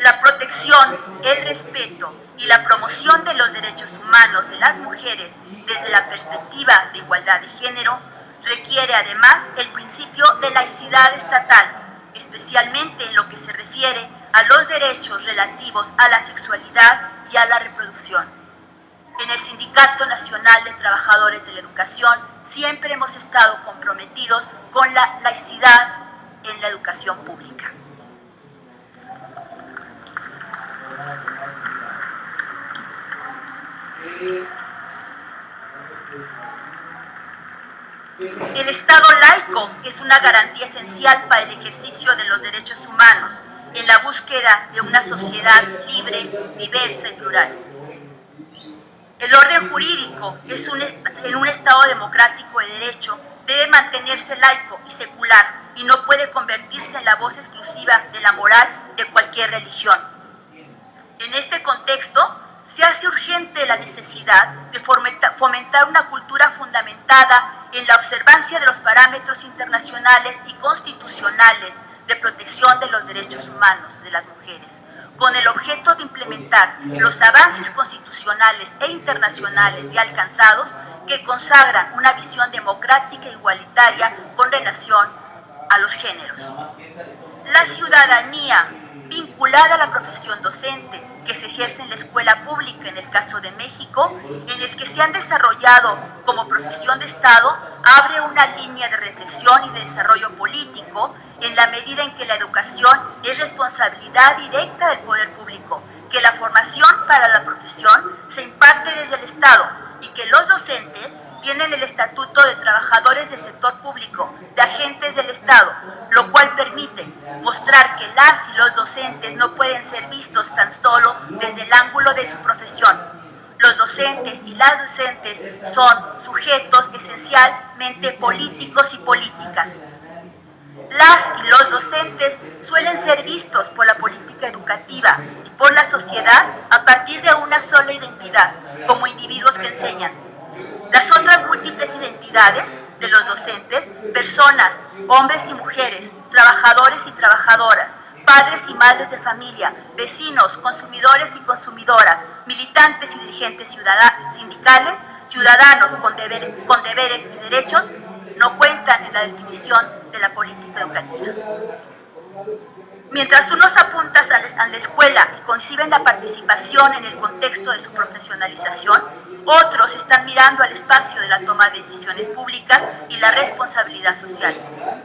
La protección, el respeto y la promoción de los derechos humanos de las mujeres desde la perspectiva de igualdad de género requiere además el principio de laicidad estatal, especialmente en lo que se refiere a los derechos relativos a la sexualidad y a la reproducción. En el Sindicato Nacional de Trabajadores de la Educación siempre hemos estado comprometidos con la laicidad en la educación pública. El Estado laico es una garantía esencial para el ejercicio de los derechos humanos en la búsqueda de una sociedad libre, diversa y plural. El orden jurídico en un Estado democrático de derecho debe mantenerse laico y secular y no puede convertirse en la voz exclusiva de la moral de cualquier religión. En este contexto, se hace urgente la necesidad de fomentar una cultura fundamentada en la observancia de los parámetros internacionales y constitucionales de protección de los derechos humanos de las mujeres, con el objeto de implementar los avances constitucionales e internacionales ya alcanzados que consagran una visión democrática e igualitaria con relación a los géneros. La ciudadanía vinculada a la profesión docente que se ejerce en la escuela pública, en el caso de México, en el que se han desarrollado como profesión de Estado, abre una línea de reflexión y de desarrollo político en la medida en que la educación es responsabilidad directa del poder público, que la formación para la profesión se imparte desde el Estado y que los docentes tienen el estatuto de trabajadores del sector público, de agentes del Estado, lo cual permite mostrar que las y los docentes no pueden ser vistos tan solo desde el ángulo de su profesión. Los docentes y las docentes son sujetos esencialmente políticos y políticas. Las y los docentes suelen ser vistos por la política educativa y por la sociedad a partir de una sola identidad, como individuos que enseñan. Las otras múltiples identidades de los docentes, personas, hombres y mujeres, trabajadores y trabajadoras, padres y madres de familia, vecinos, consumidores y consumidoras, militantes y dirigentes sindicales, ciudadanos con deberes y derechos, no cuentan en la definición de la política educativa. Mientras unos apuntan a la escuela y conciben la participación en el contexto de su profesionalización, otros están mirando al espacio de la toma de decisiones públicas y la responsabilidad social.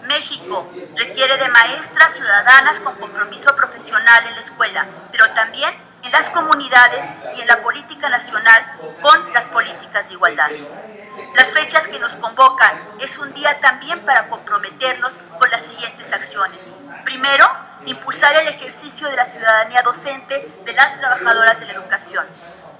México requiere de maestras ciudadanas con compromiso profesional en la escuela, pero también en las comunidades y en la política nacional con las políticas de igualdad. Las fechas que nos convocan es un día también para comprometernos con las siguientes acciones. Primero, impulsar el ejercicio de la ciudadanía docente de las trabajadoras de la educación.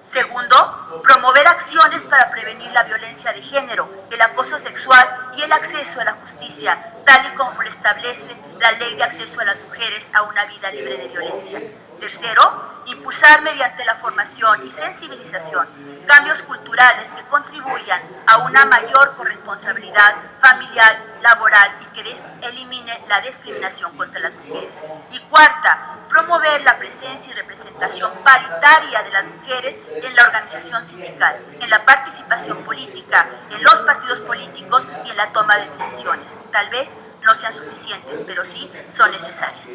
Segundo, promover acciones para prevenir la violencia de género, el acoso sexual y el acceso a la justicia, tal y como lo establece la Ley de Acceso a las Mujeres a una Vida Libre de Violencia. Tercero, impulsar mediante la formación y sensibilización cambios culturales que contribuyan a una mayor corresponsabilidad familiar, laboral y que elimine la discriminación contra las mujeres. Y cuarta, promover la presencia y representación paritaria de las mujeres en la organización sindical, en la participación política, en los partidos políticos y en la toma de decisiones. Tal vez no sean suficientes, pero sí son necesarias.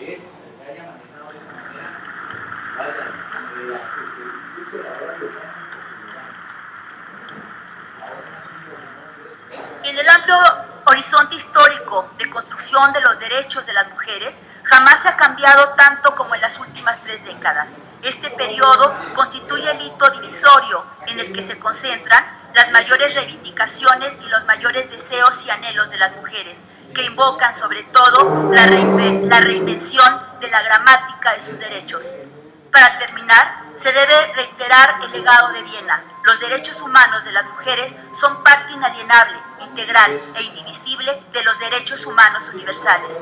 En el amplio horizonte histórico de construcción de los derechos de las mujeres, jamás se ha cambiado tanto como en las últimas 3 décadas. Este periodo constituye el hito divisorio en el que se concentran las mayores reivindicaciones y los mayores deseos y anhelos de las mujeres, que invocan sobre todo la reinvención de la gramática de sus derechos. Para terminar, se debe reiterar el legado de Viena. Los derechos humanos de las mujeres son parte inalienable, integral e indivisible de los derechos humanos universales.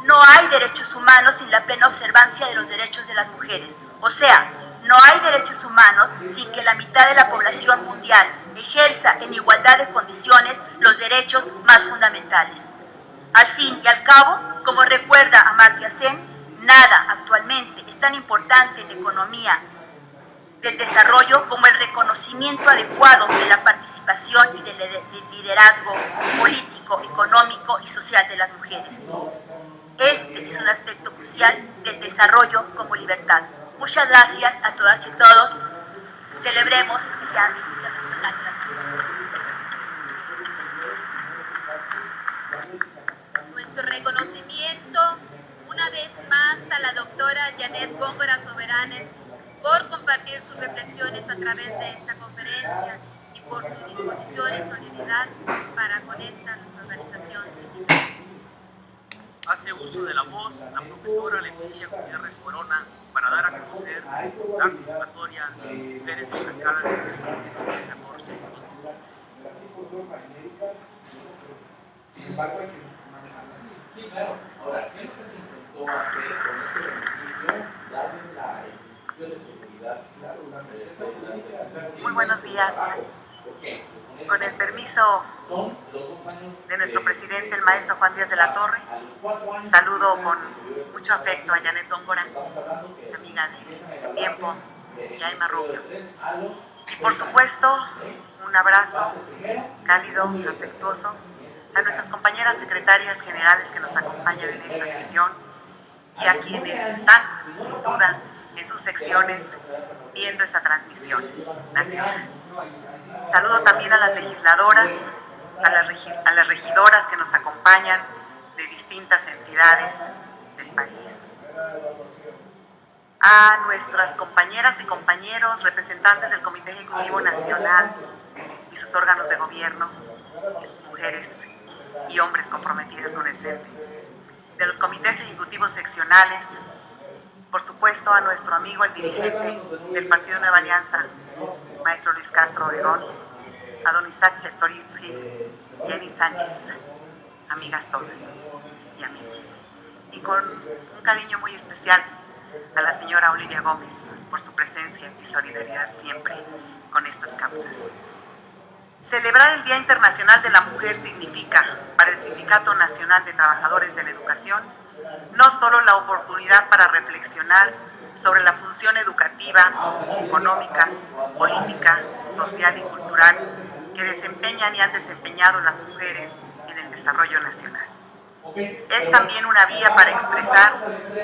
No hay derechos humanos sin la plena observancia de los derechos de las mujeres. O sea, no hay derechos humanos sin que la mitad de la población mundial ejerza en igualdad de condiciones los derechos más fundamentales. Al fin y al cabo, como recuerda Amartya Sen, nada actualmente es tan importante en la economía del desarrollo como el reconocimiento adecuado de la participación y del liderazgo político, económico y social de las mujeres. Este es un aspecto crucial del desarrollo como libertad. Muchas gracias a todas y todos. Celebremos el Día Internacional de las Mujeres. reconocimiento una vez más a la doctora Janet Góngora Soberanes por compartir sus reflexiones a través de esta conferencia y por su disposición y solidaridad para con esta nuestra organización sindical. Hace uso de la voz la profesora Leticia Gutiérrez Corona para dar a conocer la convocatoria de mujeres destacadas del siglo 14 y 2015. Muy buenos días. Con el permiso de nuestro presidente, el maestro Juan Díaz de la Torre, saludo con mucho afecto a Janet Góngora, amiga de tiempo, y a Emma Rubio. Y por supuesto, un abrazo cálido, afectuoso a nuestras compañeras secretarias generales que nos acompañan en esta sesión y a quienes están, sin duda, en sus secciones viendo esta transmisión nacional. Saludo también a las legisladoras, a las regidoras que nos acompañan de distintas entidades del país, a nuestras compañeras y compañeros representantes del Comité Ejecutivo Nacional y sus órganos de gobierno, mujeres y hombres comprometidos con el CENTE, de los comités ejecutivos seccionales, por supuesto a nuestro amigo, el dirigente del Partido Nueva Alianza, maestro Luis Castro Obregón, a don Isaac Chertorivsky, Jenny Sánchez, amigas todas y amigos. Y con un cariño muy especial a la señora Olivia Gómez por su presencia y solidaridad siempre con estas causas. Celebrar el Día Internacional de la Mujer significa, para el Sindicato Nacional de Trabajadores de la Educación, no solo la oportunidad para reflexionar sobre la función educativa, económica, política, social y cultural que desempeñan y han desempeñado las mujeres en el desarrollo nacional. Es también una vía para expresar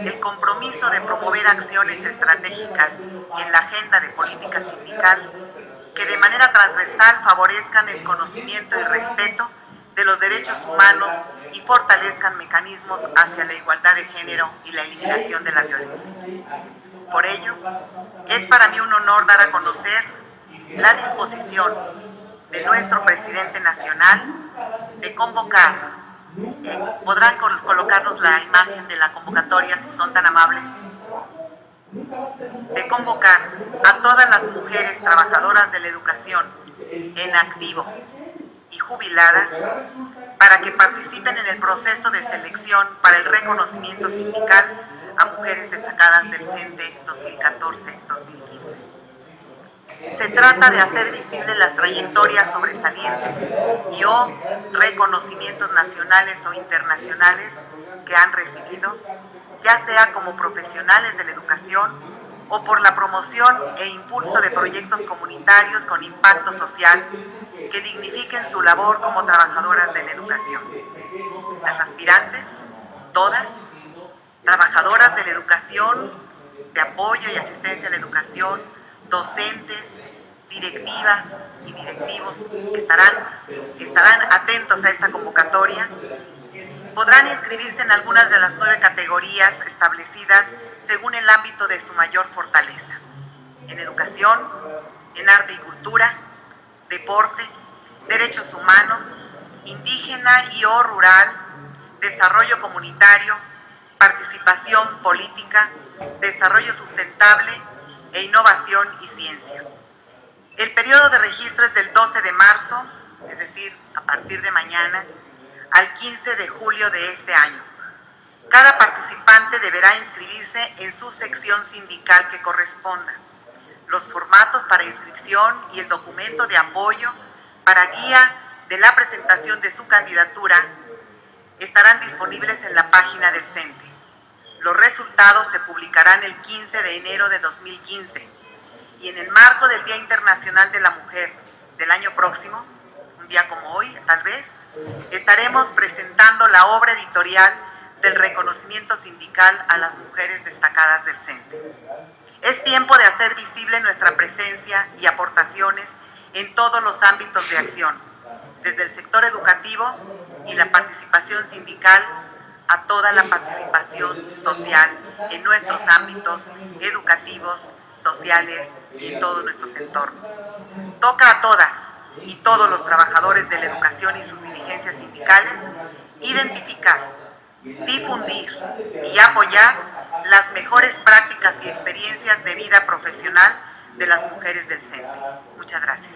el compromiso de promover acciones estratégicas en la agenda de política sindical que de manera transversal favorezcan el conocimiento y respeto de los derechos humanos y fortalezcan mecanismos hacia la igualdad de género y la eliminación de la violencia. Por ello, es para mí un honor dar a conocer la disposición de nuestro presidente nacional de convocar, podrán colocarnos la imagen de la convocatoria si son tan amables, de convocar a todas las mujeres trabajadoras de la educación en activo y jubiladas para que participen en el proceso de selección para el reconocimiento sindical a mujeres destacadas del CENTE 2014-2015. Se trata de hacer visibles las trayectorias sobresalientes y o reconocimientos nacionales o internacionales que han recibido, ya sea como profesionales de la educación o por la promoción e impulso de proyectos comunitarios con impacto social que dignifiquen su labor como trabajadoras de la educación. Las aspirantes, todas, trabajadoras de la educación, de apoyo y asistencia a la educación, docentes, directivas y directivos que estarán atentos a esta convocatoria, podrán inscribirse en algunas de las 9 categorías establecidas según el ámbito de su mayor fortaleza: en educación, en arte y cultura, deporte, derechos humanos, indígena y o rural, desarrollo comunitario, participación política, desarrollo sustentable e innovación y ciencia. El periodo de registro es del 12 de marzo, es decir, a partir de mañana, al 15 de julio de este año. Cada participante deberá inscribirse en su sección sindical que corresponda. Los formatos para inscripción y el documento de apoyo para guía de la presentación de su candidatura estarán disponibles en la página del CENTE. Los resultados se publicarán el 15 de enero de 2015 y en el marco del Día Internacional de la Mujer del año próximo, un día como hoy tal vez, estaremos presentando la obra editorial del reconocimiento sindical a las mujeres destacadas del CENTE. Es tiempo de hacer visible nuestra presencia y aportaciones en todos los ámbitos de acción, desde el sector educativo y la participación sindical a toda la participación social en nuestros ámbitos educativos, sociales y en todos nuestros entornos. Toca a todas y todos los trabajadores de la educación y sus dirigencias sindicales identificar, difundir y apoyar las mejores prácticas y experiencias de vida profesional de las mujeres del CENTE. Muchas gracias.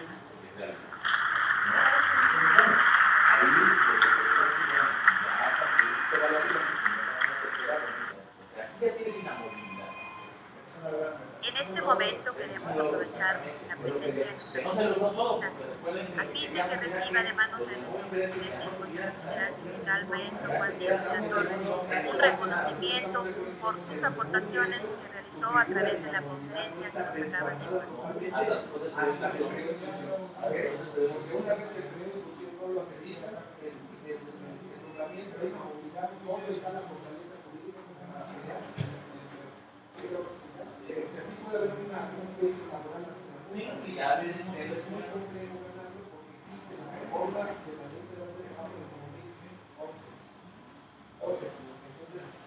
En este momento queremos aprovechar la presencia de nuestra congresista a fin de que reciba de manos de nuestro presidente del Consejo Federal Sindical, maestro Juan Díaz de la Torre, un reconocimiento por sus aportaciones que realizó a través de la conferencia que nos acaban de informar.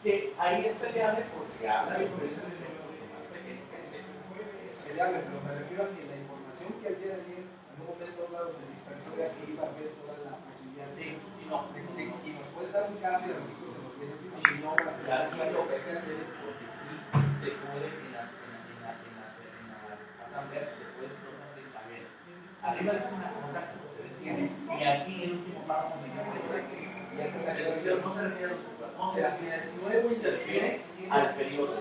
Que ahí es peleable porque habla de peleable, pero me refiero a que la información que ayer en un momento dado se dispersó de aquí iba a ver toda la actividad. Sí, y no, y nos puede dar un cambio de los beneficios y no lo que hay que hacer es porque sí se puede en la asamblea se puede saber. Arriba es una cosa que ustedes tienen y aquí el último párrafo me dice y la televisión no se refiere a los no se refiere, luego interfiere al periodo.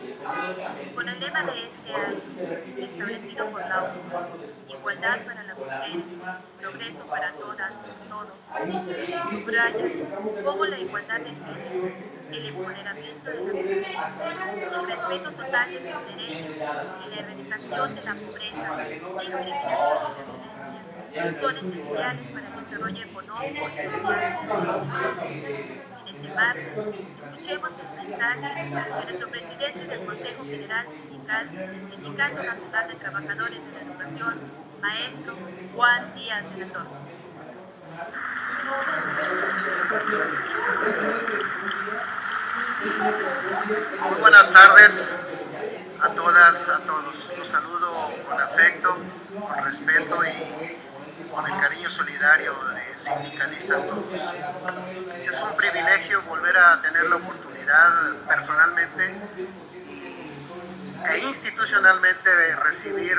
Con el lema de este año, establecido por la ONU, igualdad para las mujeres, progreso para todas, todos, subraya cómo la igualdad de género, el empoderamiento de las mujeres, el respeto total de sus derechos y la erradicación de la pobreza, discriminación y la violencia son esenciales para el desarrollo económico y social. En este marco, escuchemos el mensaje de nuestro presidente del Consejo Federal Sindical del Sindicato Nacional de Trabajadores de la Educación, maestro Juan Díaz de la Torre. Muy buenas tardes a todas, a todos. Los saludo con afecto, con respeto y con el cariño solidario de sindicalistas todos. Es un privilegio volver a tener la oportunidad personalmente e institucionalmente recibir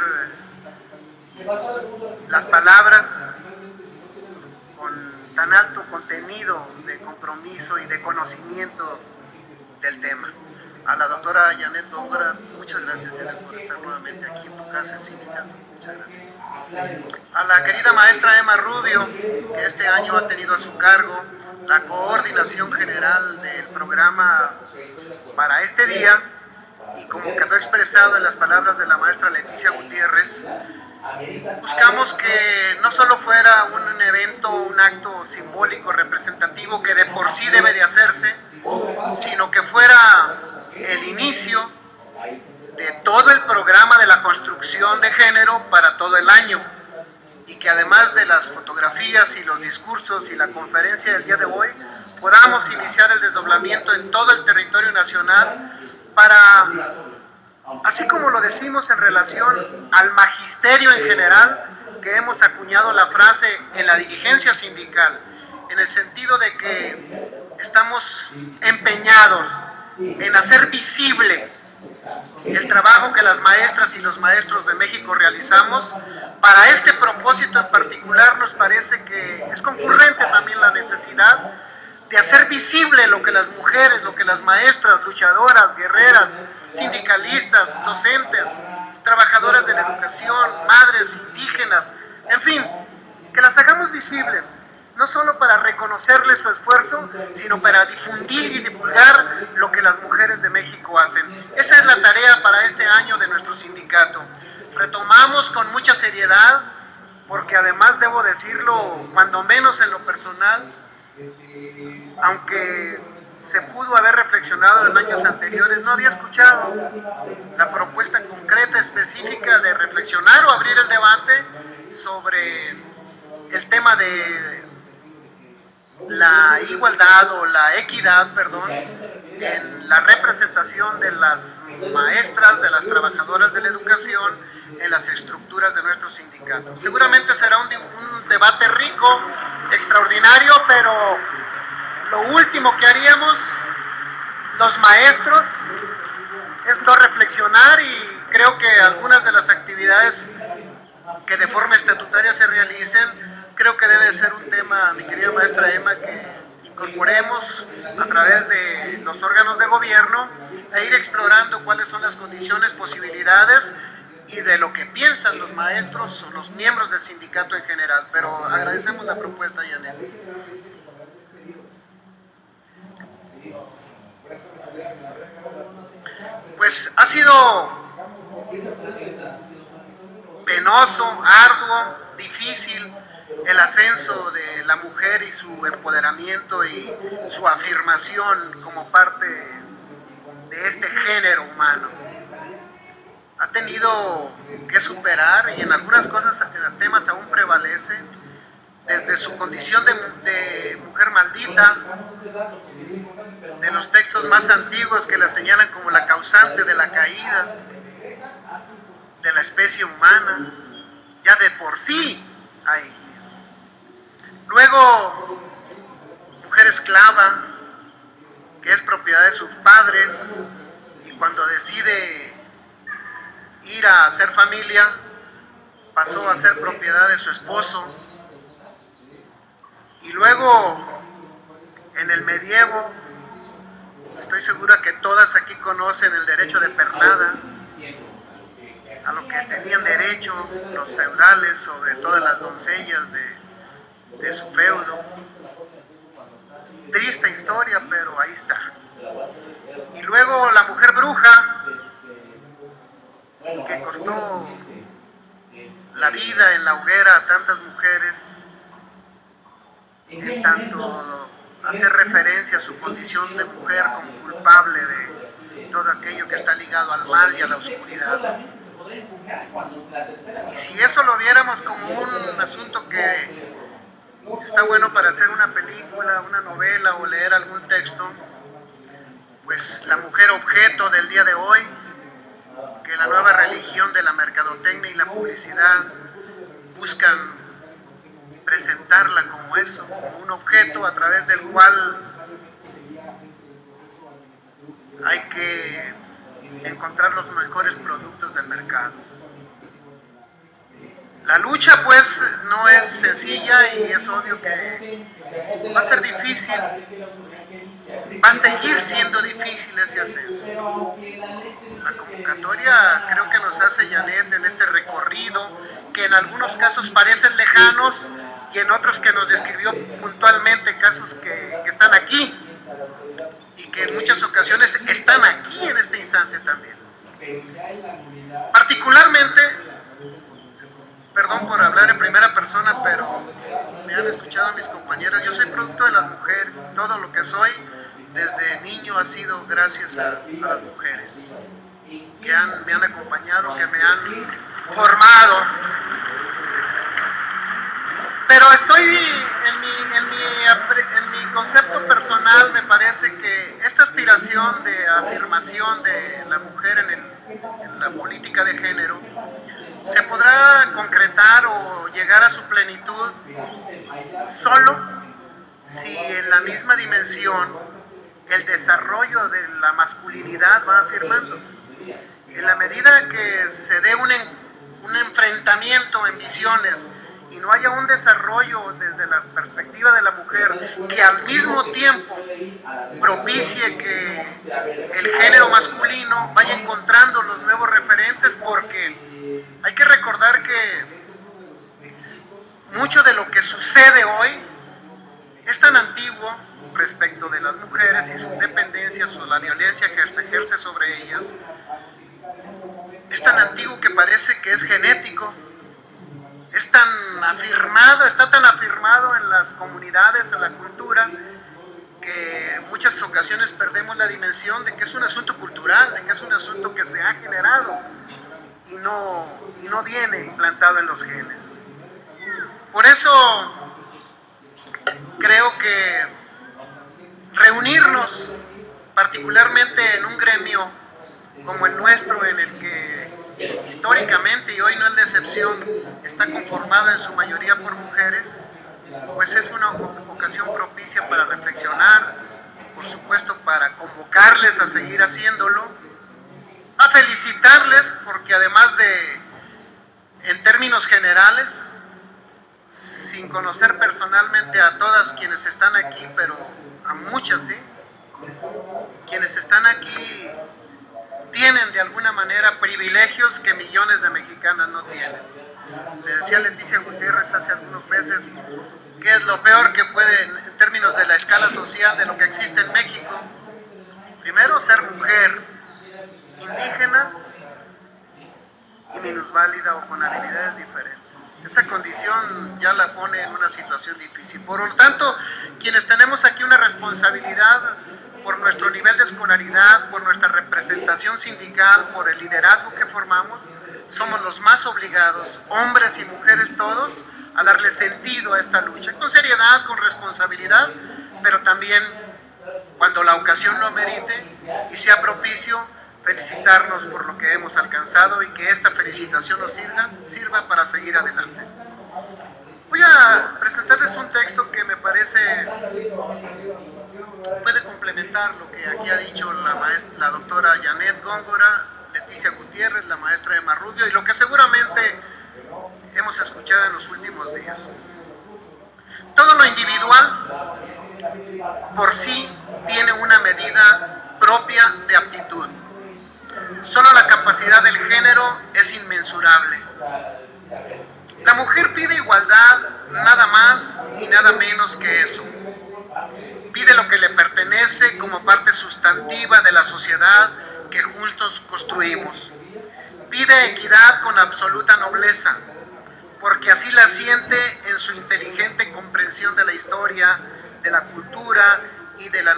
las palabras con tan alto contenido de compromiso y de conocimiento del tema. A la doctora Janet Góngora, muchas gracias Janet por estar nuevamente aquí en tu casa en sindicato, muchas gracias. A la querida maestra Emma Rubio, que este año ha tenido a su cargo la coordinación general del programa para este día, y como quedó expresado en las palabras de la maestra Leticia Gutiérrez, buscamos que no solo fuera un evento, un acto simbólico representativo que de por sí debe de hacerse, sino que fuera el inicio de todo el programa de la construcción de género para todo el año, y que además de las fotografías y los discursos y la conferencia del día de hoy, podamos iniciar el desdoblamiento en todo el territorio nacional para, así como lo decimos en relación al magisterio en general, que hemos acuñado la frase en la dirigencia sindical, en el sentido de que estamos empeñados en hacer visible el trabajo que las maestras y los maestros de México realizamos. Para este propósito en particular nos parece que es concurrente también la necesidad de hacer visible lo que las mujeres, lo que las maestras, luchadoras, guerreras, sindicalistas, docentes, trabajadoras de la educación, madres, indígenas, en fin, que las hagamos visibles, no solo para reconocerles su esfuerzo, sino para difundir y divulgar lo que las mujeres de México hacen. Esa es la tarea para este año de nuestro sindicato. Retomamos con mucha seriedad, porque además debo decirlo, cuando menos en lo personal, aunque se pudo haber reflexionado en años anteriores, no había escuchado la propuesta concreta, específica de reflexionar o abrir el debate sobre el tema de la igualdad o la equidad, perdón, en la representación de las maestras, de las trabajadoras de la educación en las estructuras de nuestros sindicatos. Seguramente será un debate rico, extraordinario, pero lo último que haríamos los maestros es no reflexionar, y creo que algunas de las actividades que de forma estatutaria se realicen, creo que debe ser un tema, mi querida maestra Emma, que incorporemos a través de los órganos de gobierno e ir explorando cuáles son las condiciones, posibilidades y de lo que piensan los maestros o los miembros del sindicato en general. Pero agradecemos la propuesta, Janet. Pues ha sido penoso, arduo, difícil el ascenso de la mujer y su empoderamiento y su afirmación como parte de este género humano. Ha tenido que superar, y en algunas cosas, temas aún prevalece, desde su condición de mujer maldita, de los textos más antiguos que la señalan como la causante de la caída de la especie humana, ya de por sí ahí mismo. Luego, mujer esclava, que es propiedad de sus padres, y cuando decide ir a hacer familia, pasó a ser propiedad de su esposo. Y luego, en el medievo, estoy segura que todas aquí conocen el derecho de pernada, a lo que tenían derecho los feudales sobre todas las doncellas de su feudo. Triste historia, pero ahí está. Y luego la mujer bruja, que costó la vida en la hoguera a tantas mujeres, en tanto hacer referencia a su condición de mujer como culpable de todo aquello que está ligado al mal y a la oscuridad. Y si eso lo viéramos como un asunto que está bueno para hacer una película, una novela o leer algún texto, pues la mujer objeto del día de hoy, que la nueva religión de la mercadotecnia y la publicidad buscan presentarla como eso, como un objeto a través del cual hay que encontrar los mejores productos del mercado. La lucha pues no es sencilla, y es obvio que va a ser difícil, va a seguir siendo difícil ese ascenso. La convocatoria creo que nos hace Janet en este recorrido, que en algunos casos parecen lejanos y en otros que nos describió puntualmente, casos que están aquí y que en muchas ocasiones están aquí en este instante también. Particularmente, perdón por hablar en primera persona, pero me han escuchado mis compañeras, yo soy producto de las mujeres. Todo lo que soy desde niño ha sido gracias a las mujeres que me han acompañado, que me han formado. Pero estoy en mi concepto personal, me parece que esta aspiración de afirmación de la mujer en la política de género se podrá concretar o llegar a su plenitud solo si en la misma dimensión el desarrollo de la masculinidad va afirmándose. En la medida que se dé un enfrentamiento en visiones y no haya un desarrollo desde la perspectiva de la mujer que al mismo tiempo propicie que el género masculino vaya encontrando los nuevos referentes, porque hay que recordar que mucho de lo que sucede hoy es tan antiguo respecto de las mujeres y sus dependencias o la violencia que se ejerce sobre ellas. Es tan antiguo que parece que es genético. Es tan afirmado, está tan afirmado en las comunidades, en la cultura, que en muchas ocasiones perdemos la dimensión de que es un asunto cultural, de que es un asunto que se ha generado y no viene implantado en los genes. Por eso creo que reunirnos, particularmente en un gremio como el nuestro, en el que históricamente, y hoy no es la excepción, está conformado en su mayoría por mujeres, pues es una ocasión propicia para reflexionar, por supuesto para convocarles a seguir haciéndolo, a felicitarles porque además de, en términos generales, sin conocer personalmente a todas quienes están aquí, pero a muchas sí, quienes están aquí tienen de alguna manera privilegios que millones de mexicanas no tienen. Le decía Leticia Gutiérrez hace algunos meses que es lo peor que puede, en términos de la escala social de lo que existe en México, primero ser mujer, indígena y minusválida o con habilidades diferentes. Esa condición ya la pone en una situación difícil. Por lo tanto, quienes tenemos aquí una responsabilidad por nuestro nivel de escolaridad, por nuestra representación sindical, por el liderazgo que formamos, somos los más obligados, hombres y mujeres todos, a darle sentido a esta lucha, con seriedad, con responsabilidad, pero también, cuando la ocasión lo merite y sea propicio, felicitarnos por lo que hemos alcanzado y que esta felicitación nos sirva para seguir adelante. Voy a presentarles un texto que me parece puede complementar lo que aquí ha dicho la doctora Janet Góngora, Leticia Gutiérrez, la maestra Emma Rubio, y lo que seguramente hemos escuchado en los últimos días. Todo lo individual por sí tiene una medida propia de aptitud. Solo la capacidad del género es inmensurable. La mujer pide igualdad, nada más y nada menos que eso. Pide lo que le pertenece como parte sustantiva de la sociedad que juntos construimos. Pide equidad con absoluta nobleza, porque así la siente en su inteligente comprensión de la historia, de la cultura y de la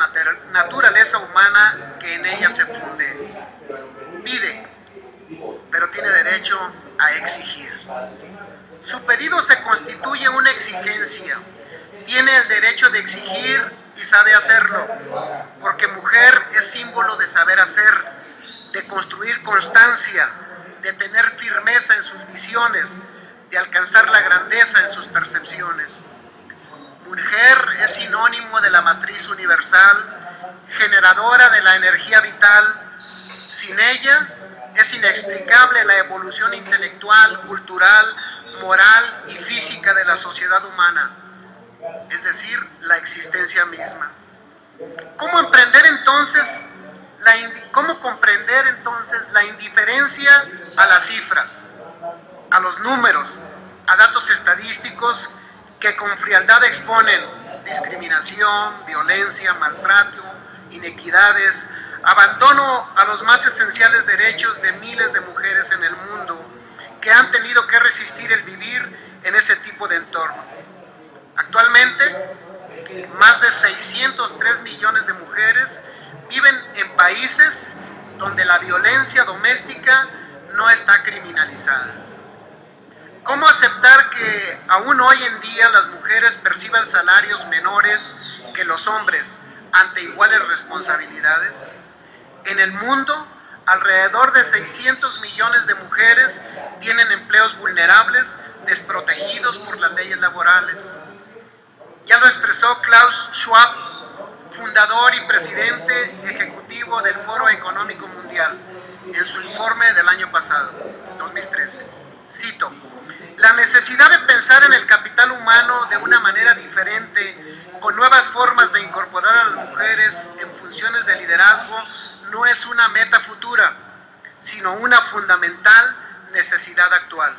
naturaleza humana que en ella se funde. Pide, pero tiene derecho a exigir. Su pedido se constituye una exigencia. Tiene el derecho de exigir y sabe hacerlo, porque mujer es símbolo de saber hacer, de construir constancia, de tener firmeza en sus visiones, de alcanzar la grandeza en sus percepciones. Mujer es sinónimo de la matriz universal, generadora de la energía vital. Sin ella es inexplicable la evolución intelectual, cultural, moral y física de la sociedad humana, es decir, la existencia misma. ¿Cómo comprender entonces la indiferencia a las cifras, a los números, a datos estadísticos que con frialdad exponen discriminación, violencia, maltrato, inequidades, abandono a los más esenciales derechos de miles de mujeres en el mundo que han tenido que resistir el vivir en ese tipo de entorno? Actualmente, más de 603 millones de mujeres viven en países donde la violencia doméstica no está criminalizada. ¿Cómo aceptar que aún hoy en día las mujeres perciban salarios menores que los hombres ante iguales responsabilidades? En el mundo, alrededor de 600 millones de mujeres tienen empleos vulnerables, desprotegidos por las leyes laborales. Ya lo expresó Klaus Schwab, fundador y presidente ejecutivo del Foro Económico Mundial, en su informe del año pasado, 2013. Cito: la necesidad de pensar en el capital humano de una manera diferente, con nuevas formas de incorporar a las mujeres en funciones de liderazgo, no es una meta futura, sino una fundamental necesidad actual.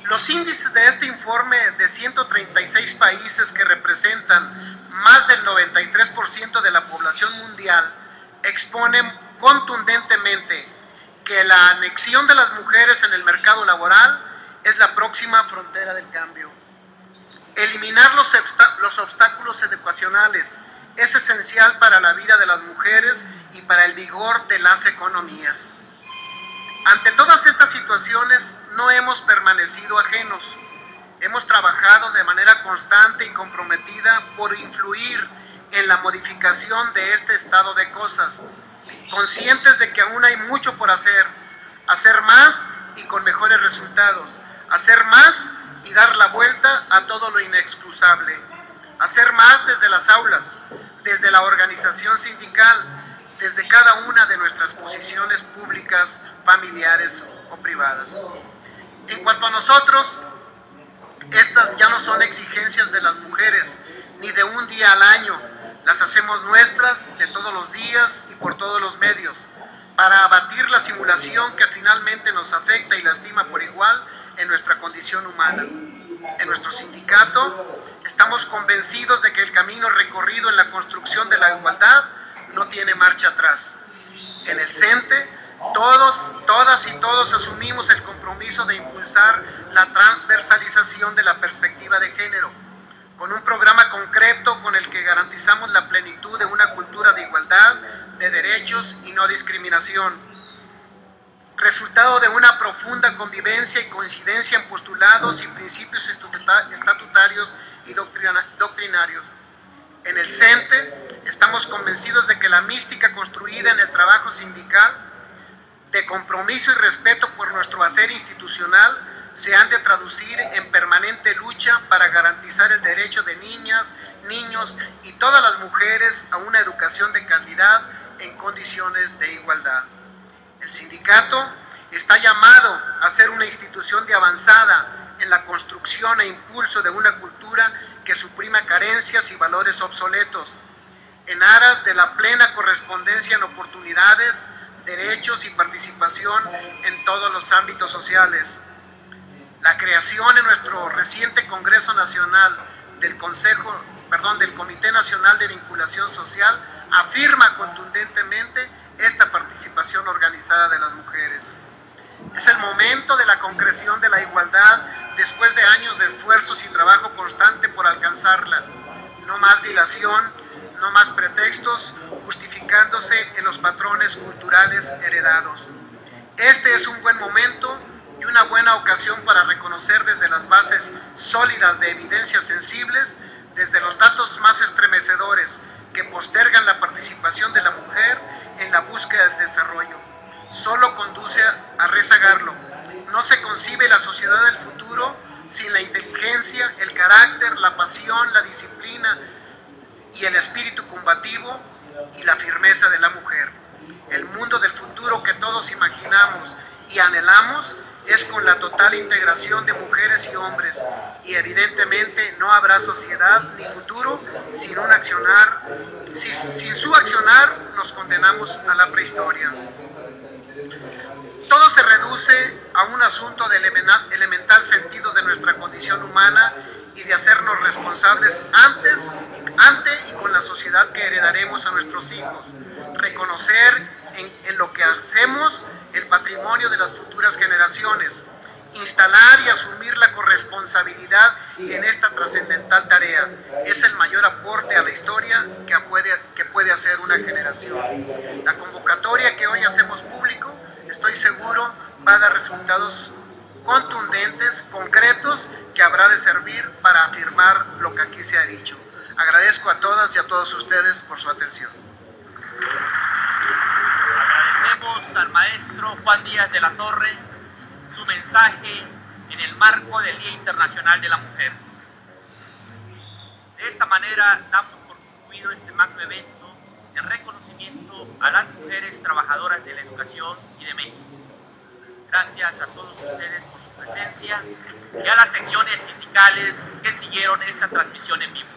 Los índices de este informe de 136 países que representan más del 93% de la población mundial exponen contundentemente que la anexión de las mujeres en el mercado laboral es la próxima frontera del cambio. Eliminar los obstáculos educacionales es esencial para la vida de las mujeres y para el vigor de las economías. Ante todas estas situaciones no hemos permanecido ajenos. Hemos trabajado de manera constante y comprometida por influir en la modificación de este estado de cosas, conscientes de que aún hay mucho por hacer más y con mejores resultados, hacer más y dar la vuelta a todo lo inexcusable, hacer más desde las aulas, desde la organización sindical, desde cada una de nuestras posiciones públicas, familiares o privadas. En cuanto a nosotros, estas ya no son exigencias de las mujeres, ni de un día al año, las hacemos nuestras de todos los días y por todos los medios, para abatir la simulación que finalmente nos afecta y lastima por igual en nuestra condición humana. En nuestro sindicato estamos convencidos de que el camino recorrido en la construcción de la igualdad no tiene marcha atrás. En el CENTE, todas y todos asumimos el compromiso de impulsar la transversalización de la perspectiva de género, con un programa concreto con el que garantizamos la plenitud de una cultura de igualdad, de derechos y no discriminación, resultado de una profunda convivencia y coincidencia en postulados y principios estatutarios y doctrinarios. En el CENTE estamos convencidos de que la mística construida en el trabajo sindical, de compromiso y respeto por nuestro hacer institucional, se han de traducir en permanente lucha para garantizar el derecho de niñas, niños y todas las mujeres a una educación de calidad en condiciones de igualdad. El sindicato está llamado a ser una institución de avanzada en la construcción e impulso de una cultura que suprima carencias y valores obsoletos, en aras de la plena correspondencia en oportunidades, derechos y participación en todos los ámbitos sociales. La creación en nuestro reciente Congreso Nacional del Comité Nacional de Vinculación Social afirma contundentemente esta participación organizada de las mujeres. Es el momento de la concreción de la igualdad después de años de esfuerzos y trabajo constante por alcanzarla. No más dilación, no más pretextos justificándose en los patrones culturales heredados. Este es un buen momento y una buena ocasión para reconocer desde las bases sólidas de evidencias sensibles, desde los datos más estremecedores que postergan la participación de la mujer en la búsqueda del desarrollo. Solo conduce a rezagarlo. No se concibe la sociedad del futuro sin la inteligencia, el carácter, la pasión, la disciplina y el espíritu combativo y la firmeza de la mujer. El mundo del futuro que todos imaginamos y anhelamos es con la total integración de mujeres y hombres, y evidentemente no habrá sociedad ni futuro sin su accionar nos condenamos a la prehistoria. Todo se reduce a un asunto de elemental sentido de nuestra condición humana y de hacernos responsables ante y con la sociedad que heredaremos a nuestros hijos. Reconocer en lo que hacemos el patrimonio de las futuras generaciones, instalar y asumir la corresponsabilidad en esta trascendental tarea. Es el mayor aporte a la historia que puede hacer una generación. La convocatoria que hoy hacemos público, estoy seguro, va a dar resultados contundentes, concretos, que habrá de servir para afirmar lo que aquí se ha dicho. Agradezco a todas y a todos ustedes por su atención. Agradecemos al maestro Juan Díaz de la Torre su mensaje en el marco del Día Internacional de la Mujer. De esta manera damos por concluido este magno evento en reconocimiento a las mujeres trabajadoras de la educación y de México. Gracias a todos ustedes por su presencia y a las secciones sindicales que siguieron esta transmisión en vivo.